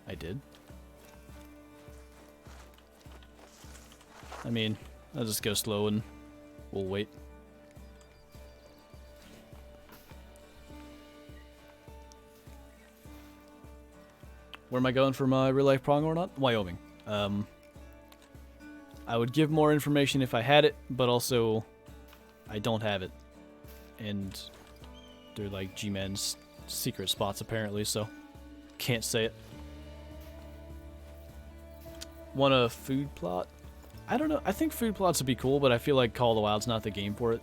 I did. I mean, I'll just go slow and we'll wait. Where am I going for my real-life pronghorn hunt? Wyoming. I would give more information if I had it, but also I don't have it. And they're like G-Man's secret spots apparently, so can't say it. Want a food plot? I don't know. I think food plots would be cool, but I feel like Call of the Wild's not the game for it.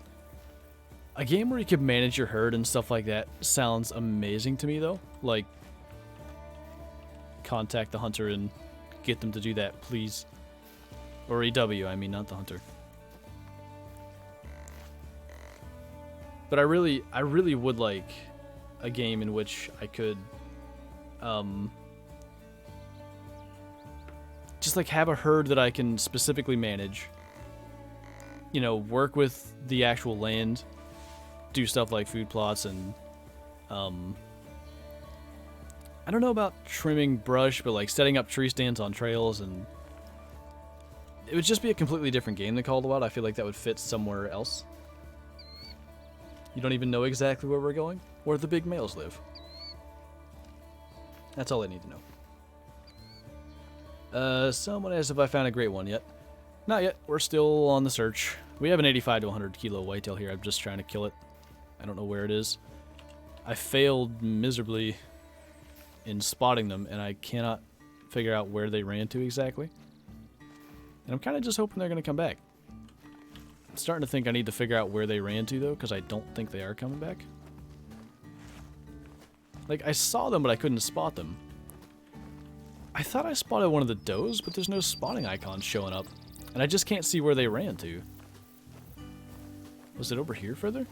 A game where you could manage your herd and stuff like that sounds amazing to me, though. Like, contact the hunter and get them to do that, please. Or EW, I mean, not the hunter. But I really would like a game in which I could, just like have a herd that I can specifically manage. You know, work with the actual land, do stuff like food plots and, I don't know about trimming brush, but like setting up tree stands on trails, and it would just be a completely different game than Call of the Wild. I feel like that would fit somewhere else. You don't even know exactly where we're going, where the big males live. That's all I need to know. Someone asked if I found a great one yet. Not yet. We're still on the search. We have an 85 to 100 kilo whitetail here. I'm just trying to kill it. I don't know where it is. I failed miserably in spotting them, and I cannot figure out where they ran to exactly. And I'm kind of just hoping they're going to come back. I'm starting to think I need to figure out where they ran to, though, because I don't think they are coming back. Like, I saw them, but I couldn't spot them. I thought I spotted one of the does, but there's no spotting icons showing up. And I just can't see where they ran to. Was it over here further?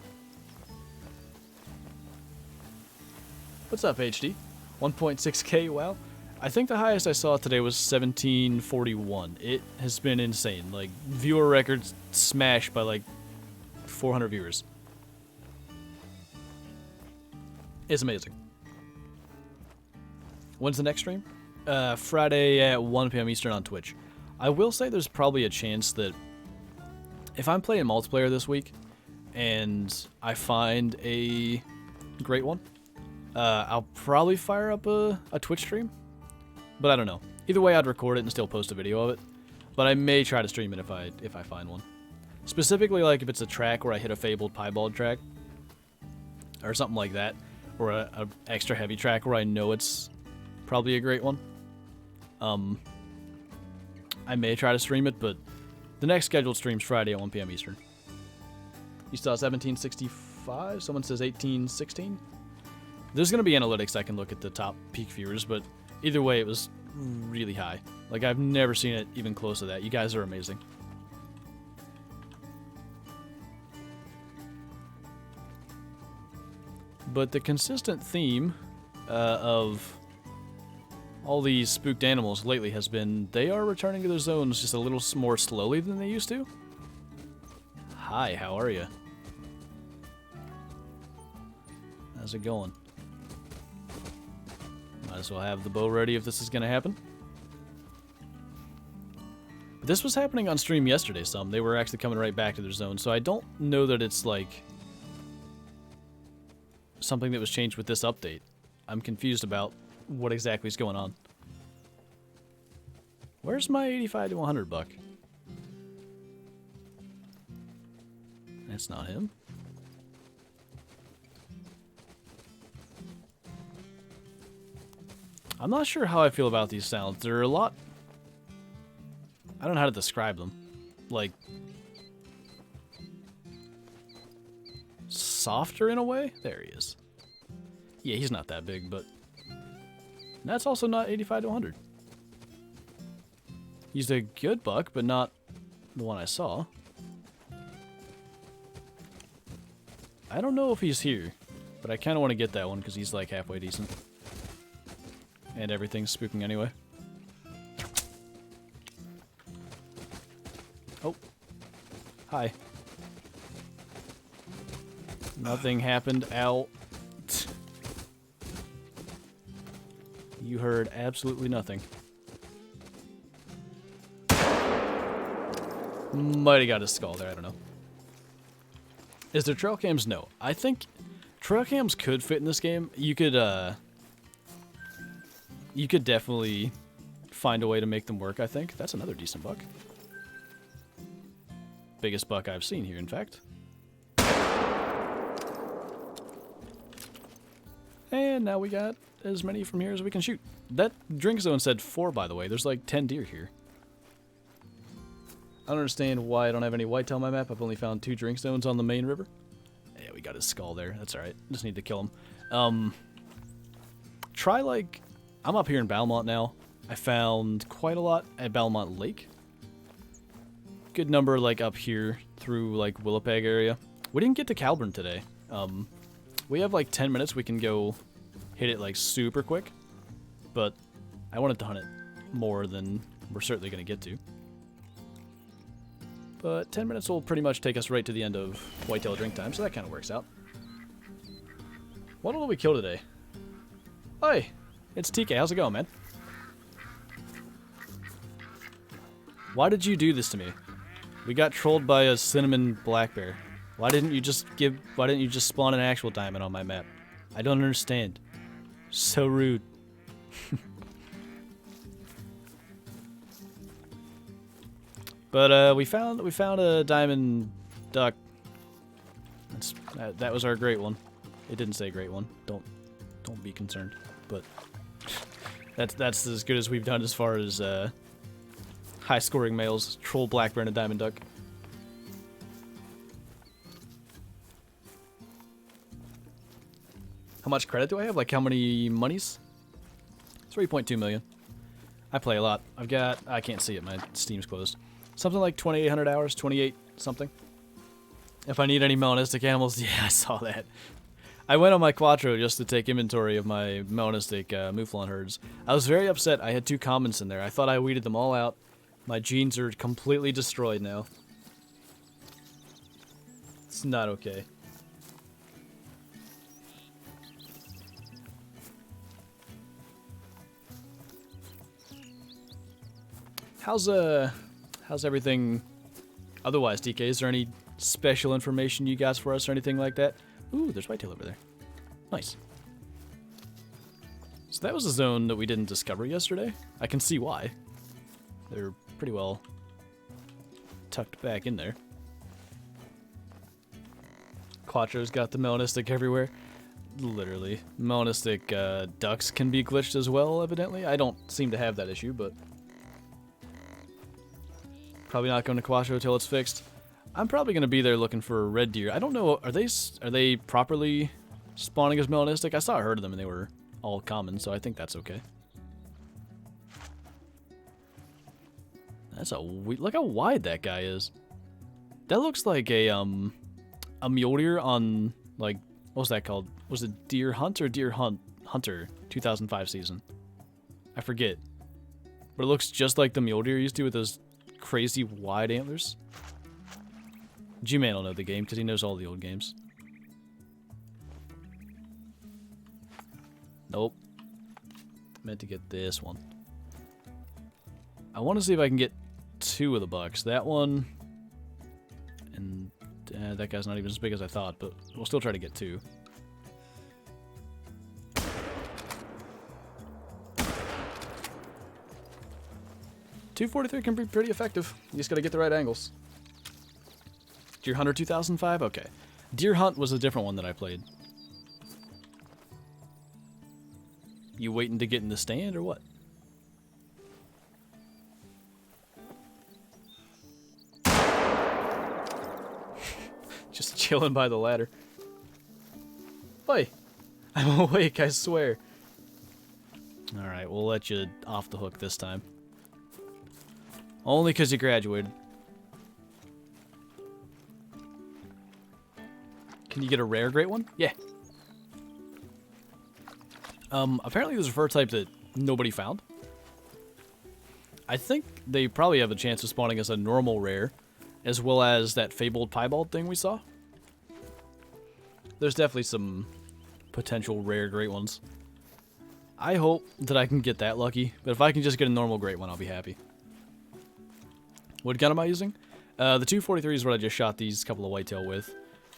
What's up, HD? 1.6k, wow. I think the highest I saw today was 1741. It has been insane. Like, viewer records smashed by like 400 viewers. It's amazing. When's the next stream? Friday at 1 p.m. Eastern on Twitch. I will say there's probably a chance that if I'm playing multiplayer this week and I find a great one, I'll probably fire up a Twitch stream. But I don't know. Either way, I'd record it and still post a video of it. But I may try to stream it if I find one. Specifically, like if it's a track where I hit a fabled piebald track, or something like that, or a extra heavy track where I know it's probably a great one. I may try to stream it, but the next scheduled stream's Friday at 1 p.m. Eastern. You saw 1765? Someone says 1816? There's going to be analytics I can look at the top peak viewers, but either way, it was really high. Like, I've never seen it even close to that. You guys are amazing. But the consistent theme of all these spooked animals lately has been they are returning to their zones just a little more slowly than they used to. Hi, how are you? How's it going? Might as well have the bow ready if this is going to happen. But this was happening on stream yesterday some. They were actually coming right back to their zone, so I don't know that it's like something that was changed with this update. I'm confused about what exactly is going on. Where's my 85 to 100 buck? That's not him. I'm not sure how I feel about these sounds. They're a lot... I don't know how to describe them. Like... softer in a way? There he is. Yeah, he's not that big, but... that's also not 85 to 100. He's a good buck, but not the one I saw. I don't know if he's here, but I kind of want to get that one because he's like halfway decent. And everything's spooking anyway. Oh. Hi. Nothing happened. Ow. You heard absolutely nothing. Might have got his skull there, I don't know. Is there trail cams? No. I think trail cams could fit in this game. You could definitely find a way to make them work, I think. That's another decent buck. Biggest buck I've seen here, in fact. And now we got as many from here as we can shoot. That drink zone said 4, by the way. There's like 10 deer here. I don't understand why I don't have any whitetail on my map. I've only found 2 drink zones on the main river. There we got his skull there. That's alright. Just need to kill him. Try, like... I'm up here in Balmont now. I found quite a lot at Balmont Lake. Good number, like, up here through, like, Willowpeg area. We didn't get to Calburn today. We have, like, 10 minutes. We can go hit it, like, super quick. But I wanted to hunt it more than we're certainly going to get to. But 10 minutes will pretty much take us right to the end of whitetail drink time, so that kind of works out. What will we kill today? Hi, it's TK. How's it going, man? Why did you do this to me? We got trolled by a cinnamon black bear. Why didn't you just spawn an actual diamond on my map? I don't understand. So rude. But we found a diamond duck. That was our great one. It didn't say great one. Don't be concerned. But that's as good as we've done as far as high scoring males. Troll, black bear, and a diamond duck. How much credit do I have? Like how many monies? 3.2 million. I play a lot. I can't see it. My Steam's closed. Something like 2,800 hours, 28 something. If I need any melanistic animals, yeah, I saw that. I went on my Quattro just to take inventory of my melanistic mouflon herds. I was very upset. I had 2 commons in there. I thought I weeded them all out. My genes are completely destroyed now. It's not okay. How's everything otherwise, DK? Is there any special information you got for us or anything like that? Ooh, there's whitetail over there. Nice. So that was a zone that we didn't discover yesterday. I can see why. They're pretty well tucked back in there. Quattro's got the melanistic everywhere. Literally. Melanistic ducks can be glitched as well, evidently. I don't seem to have that issue, but... Probably not going to Quattro till it's fixed. I'm probably going to be there looking for red deer. I don't know, are they properly spawning as melanistic? I saw a herd of them and they were all common, so I think that's okay. That's look how wide that guy is. That looks like a mule deer on, like, what was that called? Was it Deer Hunt or Deer Hunter 2005 season? I forget. But it looks just like the mule deer used to with those crazy wide antlers. G-Man will know the game because he knows all the old games. Nope. Meant to get this one. I want to see if I can get 2 of the bucks. That one, and that guy's not even as big as I thought, but we'll still try to get 2. .243 can be pretty effective. You just gotta get the right angles. Deer Hunter 2005? Okay. Deer Hunt was a different one that I played. You waiting to get in the stand or what? Just chilling by the ladder. Oi! I'm awake, I swear. Alright, we'll let you off the hook this time. Only because you graduated. Can you get a rare great one? Yeah. Apparently there's a fur type that nobody found. I think they probably have a chance of spawning as a normal rare, as well as that fabled piebald thing we saw. There's definitely some potential rare great ones. I hope that I can get that lucky, but if I can just get a normal great one, I'll be happy. What gun am I using? The 243 is what I just shot these couple of whitetail with.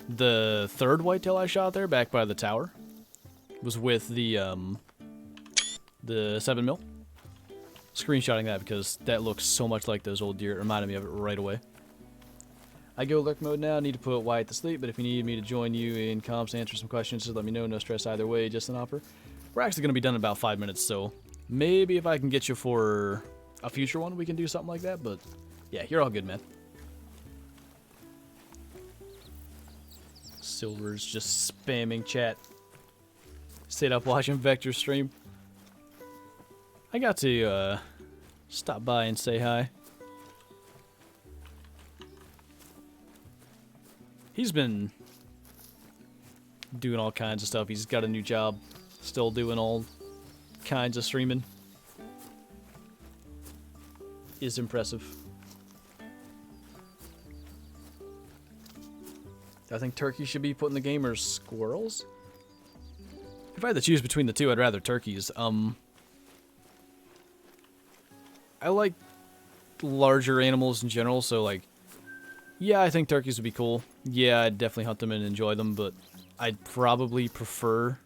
The third whitetail I shot there, back by the tower, was with the 7mm. Screenshotting that because that looks so much like those old deer. It reminded me of it right away. I go lurk mode now. Need to put Wyatt to sleep, but if you need me to join you in comms to answer some questions, just let me know. No stress either way, just an offer. We're actually going to be done in about 5 minutes, so maybe if I can get you for a future one, we can do something like that, but yeah, you're all good, man. Silver's just spamming chat. Stayed up watching Vector stream. I got to stop by and say hi. He's been doing all kinds of stuff. He's got a new job. Still doing all kinds of streaming. Is impressive. I think turkeys should be put in the game, or squirrels? If I had to choose between the two, I'd rather turkeys. I like larger animals in general, so like, yeah, I think turkeys would be cool. Yeah, I'd definitely hunt them and enjoy them, but I'd probably prefer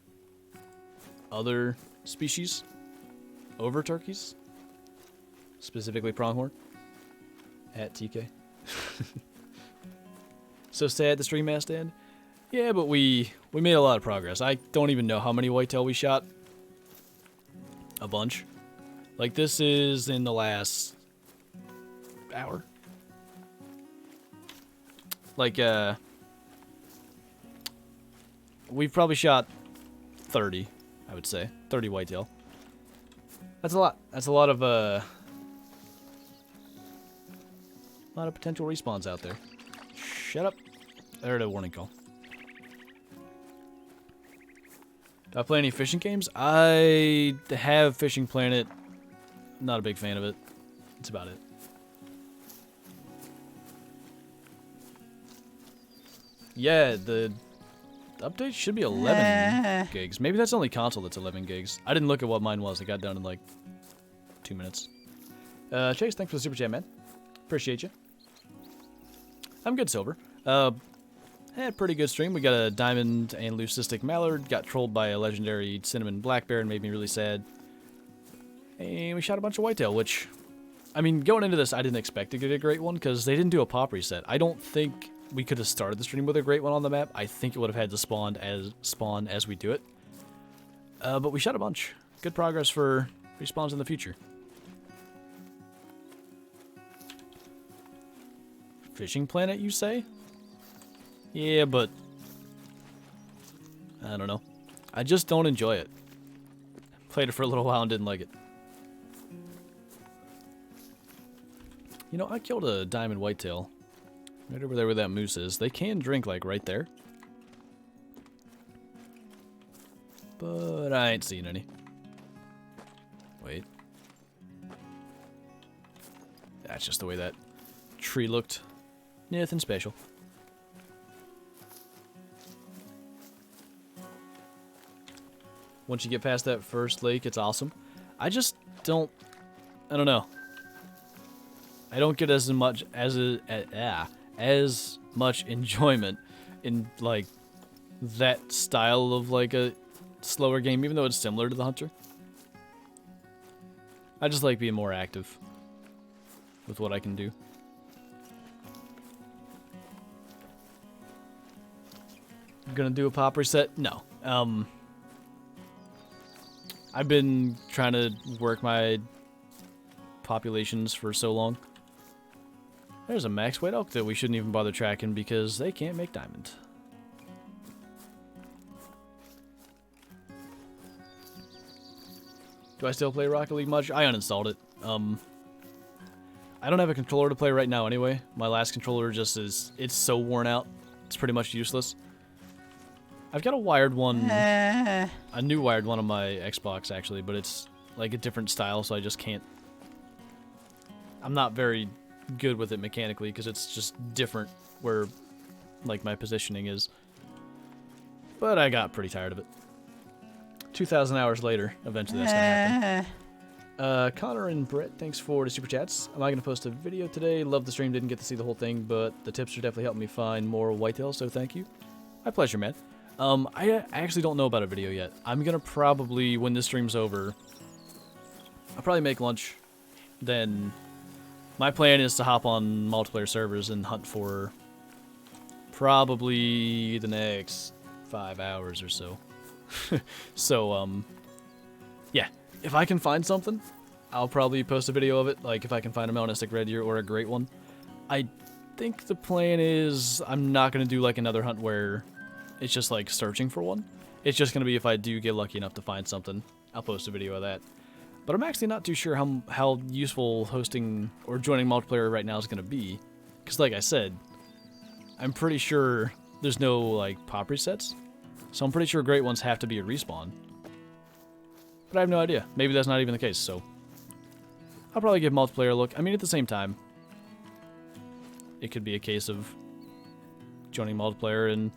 other species over turkeys. Specifically pronghorn. At TK. So sad the stream has to end. Yeah, but we made a lot of progress. I don't even know how many whitetail we shot. A bunch. Like, this is in the last hour. Like, we've probably shot 30, I would say. 30 whitetail. That's a lot. That's a lot of potential respawns out there. Shut up. I heard a warning call. Do I play any fishing games? I have Fishing Planet. Not a big fan of it. That's about it. Yeah, the update should be 11 gigs. Maybe that's only console that's 11 gigs. I didn't look at what mine was. It got done in like 2 minutes. Chase, thanks for the super chat, man. Appreciate you. I'm good, Silver. Had a pretty good stream. We got a diamond and leucistic mallard. Got trolled by a legendary cinnamon black bear and made me really sad. And we shot a bunch of whitetail, which, I mean, going into this, I didn't expect to get a great one because they didn't do a pop reset. I don't think we could have started the stream with a great one on the map. I think it would have had to spawn as we do it. But we shot a bunch. Good progress for respawns in the future. Fishing Planet, you say? Yeah, but I don't know. I just don't enjoy it. Played it for a little while and didn't like it. You know, I killed a diamond whitetail right over there where that moose is. They can drink, like, right there. But I ain't seen any. Wait. That's just the way that tree looked. Nothing special. Once you get past that first lake, it's awesome. I just don't... I don't know. I don't get as much as much enjoyment in like that style of like a slower game, even though it's similar to the Hunter. I just like being more active with what I can do. I'm gonna do a pop reset? No. I've been trying to work my populations for so long. There's a max white elk that we shouldn't even bother tracking because they can't make diamond. Do I still play Rocket League much? I uninstalled it. I don't have a controller to play right now anyway. My last controller just is, it's so worn out. It's pretty much useless. I've got a wired one, a new wired one on my Xbox actually, but it's like a different style, so I just can't. I'm not very good with it mechanically because it's just different where like my positioning is. But I got pretty tired of it. 2,000 hours later, eventually that's gonna happen. Connor and Brett, thanks for the super chats. I'm not gonna post a video today. Love the stream, didn't get to see the whole thing, but the tips are definitely helping me find more whitetail, so thank you. My pleasure, man. I actually don't know about a video yet. I'm gonna probably, when this stream's over, I'll probably make lunch. Then my plan is to hop on multiplayer servers and hunt for probably the next 5 hours or so. So, yeah. If I can find something, I'll probably post a video of it. Like, if I can find a melanistic red deer or a great one. I think the plan is I'm not gonna do, like, another hunt where It's just like searching for one. It's just going to be if I do get lucky enough to find something, I'll post a video of that. But I'm actually not too sure how useful hosting or joining multiplayer right now is going to be. Because like I said, I'm pretty sure there's no like pop resets. So I'm pretty sure great ones have to be a respawn. But I have no idea. Maybe that's not even the case, so I'll probably give multiplayer a look. I mean, at the same time, it could be a case of joining multiplayer and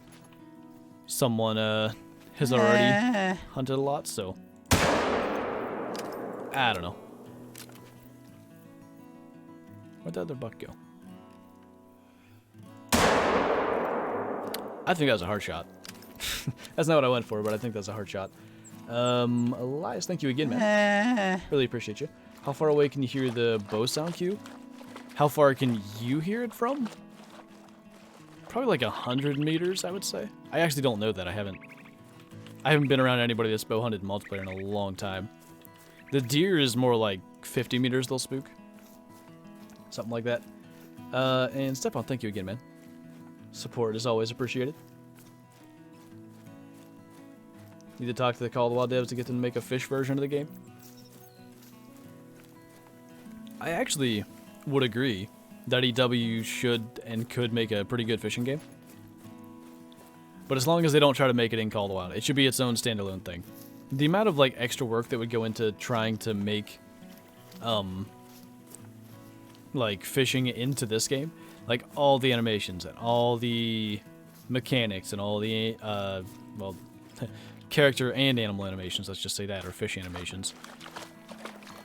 someone has already hunted a lot, so I don't know. Where'd the other buck go? I think that was a hard shot. That's not what I went for, but I think that's a hard shot. Elias, thank you again, man. Really appreciate you. How far away can you hear the bow sound cue? How far can you hear it from? Probably like 100 meters, I would say. I actually don't know that. I haven't been around anybody that's bow hunted multiplayer in a long time. The deer is more like 50 meters they'll spook. Something like that. And Stepan, thank you again, man. Support is always appreciated. Need to talk to the Call of the Wild devs to get them to make a fish version of the game. I actually would agree that EW should and could make a pretty good fishing game. But as long as they don't try to make it in Call of the Wild, it should be its own standalone thing. The amount of like extra work that would go into trying to make like fishing into this game, like all the animations and all the mechanics and all the well character and animal animations, let's just say that, or fish animations,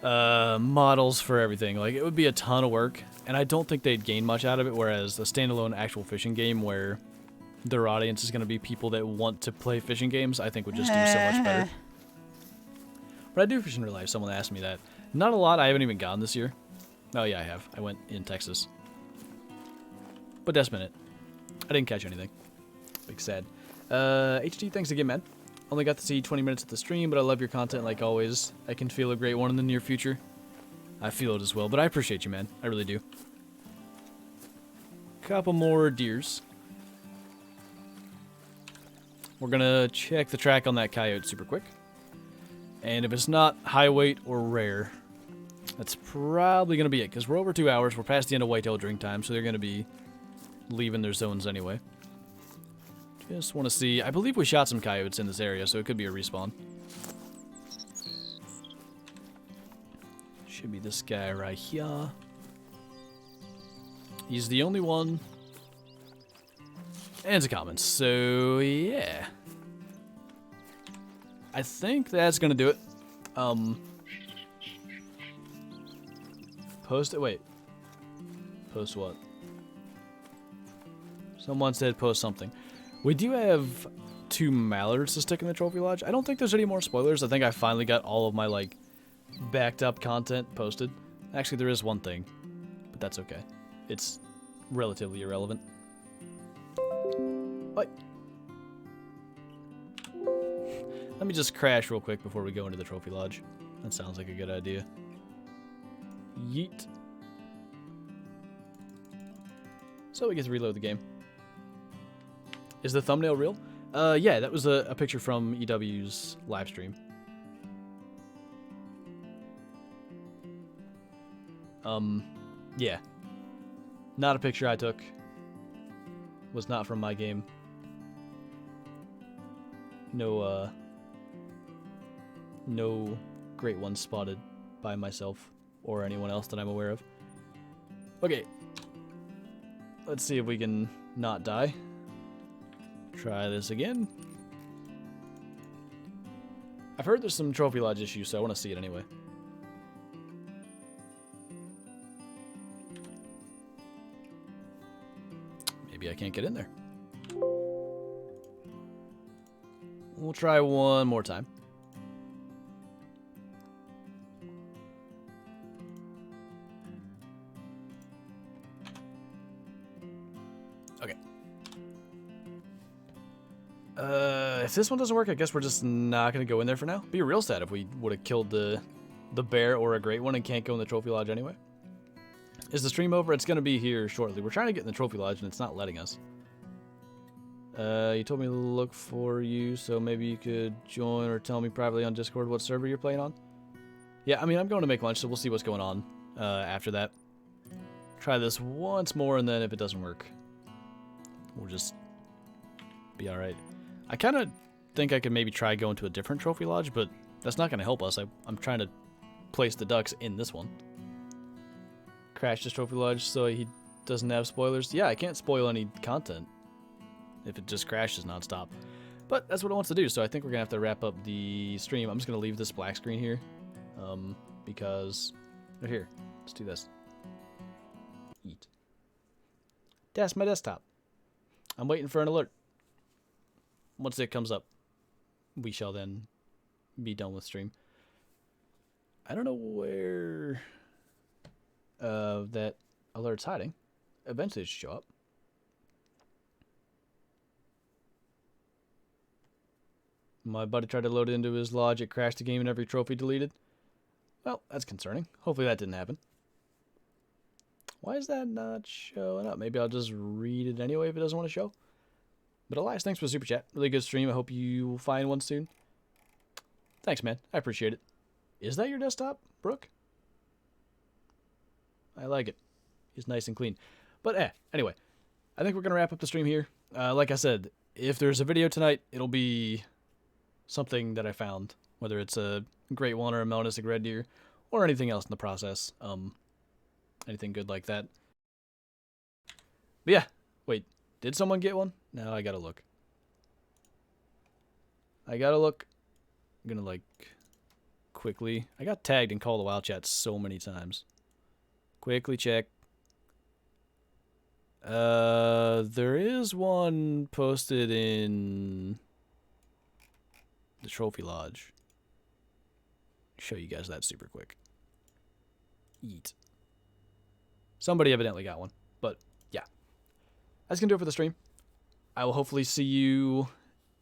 models for everything, like it would be a ton of work, and I don't think they'd gain much out of it, whereas a standalone actual fishing game where their audience is going to be people that want to play fishing games, I think would just do so much better. But I do fish in real life. Someone asked me that. Not a lot. I haven't even gone this year. Oh yeah, I have. I went in Texas. But that's been it. I didn't catch anything. Big sad. HD, thanks again, man. Only got to see 20 minutes of the stream, but I love your content like always. I can feel a great one in the near future. I feel it as well, but I appreciate you, man. I really do. Couple more deers. We're gonna check the track on that coyote super quick. And if it's not high weight or rare, that's probably gonna be it, because we're over 2 hours. We're past the end of whitetail drink time, so they're gonna be leaving their zones anyway. Just want to see. I believe we shot some coyotes in this area, so it could be a respawn. Should be this guy right here. He's the only one. And it's a common, so yeah. I think that's gonna do it. Post it. Wait. Post what? Someone said post something. We do have 2 mallards to stick in the trophy lodge. I don't think there's any more spoilers. I think I finally got all of my like backed up content posted. Actually, there is one thing, but that's okay. It's relatively irrelevant. Bye. Let me just crash real quick before we go into the trophy lodge. That sounds like a good idea. Yeet. So we get to reload the game. Is the thumbnail real? Yeah, that was a picture from EW's live stream. Yeah. Not a picture I took. Was not from my game. No, no great ones spotted by myself or anyone else that I'm aware of. Okay. Let's see if we can not die. Try this again. I've heard there's some trophy lodge issues, so I want to see it anyway. Maybe I can't get in there. We'll try one more time. Okay. If this one doesn't work, I guess we're just not going to go in there for now. Be real sad if we would have killed the bear or a great one and can't go in the trophy lodge anyway. Is the stream over? It's going to be here shortly. We're trying to get in the trophy lodge and it's not letting us. You told me to look for you, so maybe you could join or tell me privately on Discord what server you're playing on. Yeah, I mean, I'm going to make lunch, so we'll see what's going on after that. Try this once more, and then if it doesn't work, we'll just be alright. I kind of think I could maybe try going to a different trophy lodge, but that's not going to help us. I'm trying to place the ducks in this one. Crash this trophy lodge so he doesn't have spoilers. Yeah, I can't spoil any content if it just crashes nonstop. But that's what it wants to do, so I think we're going to have to wrap up the stream. I'm just going to leave this black screen here because they're here. Let's do this. Eat. That's my desktop. I'm waiting for an alert. Once it comes up, we shall then be done with stream. I don't know where that alert's hiding. Eventually it should show up. My buddy tried to load it into his lodge. It crashed the game and every trophy deleted. Well, that's concerning. Hopefully that didn't happen. Why is that not showing up? Maybe I'll just read it anyway if it doesn't want to show. But Elias, thanks for the super chat. Really good stream. I hope you find one soon. Thanks, man. I appreciate it. Is that your desktop, Brooke? I like it. It's nice and clean. But anyway, I think we're going to wrap up the stream here. Like I said, if there's a video tonight, it'll be something that I found. Whether it's a great one or a Melanistic Red Deer or anything else in the process. Anything good like that. But yeah, wait. Did someone get one? No, I gotta look. I'm gonna, like, quickly. I got tagged in Call the Wild chat so many times. Quickly check. There is one posted in the Trophy Lodge. Show you guys that super quick. Eat. Somebody evidently got one. But, yeah. That's going to do it for the stream. I will hopefully see you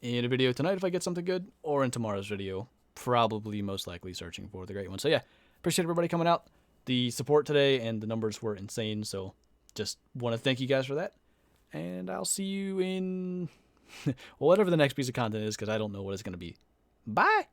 in a video tonight if I get something good, or in tomorrow's video. Probably, most likely, searching for the great one. So, yeah. Appreciate everybody coming out. The support today and the numbers were insane, so just want to thank you guys for that. And I'll see you in whatever the next piece of content is, because I don't know what it's going to be. Bye!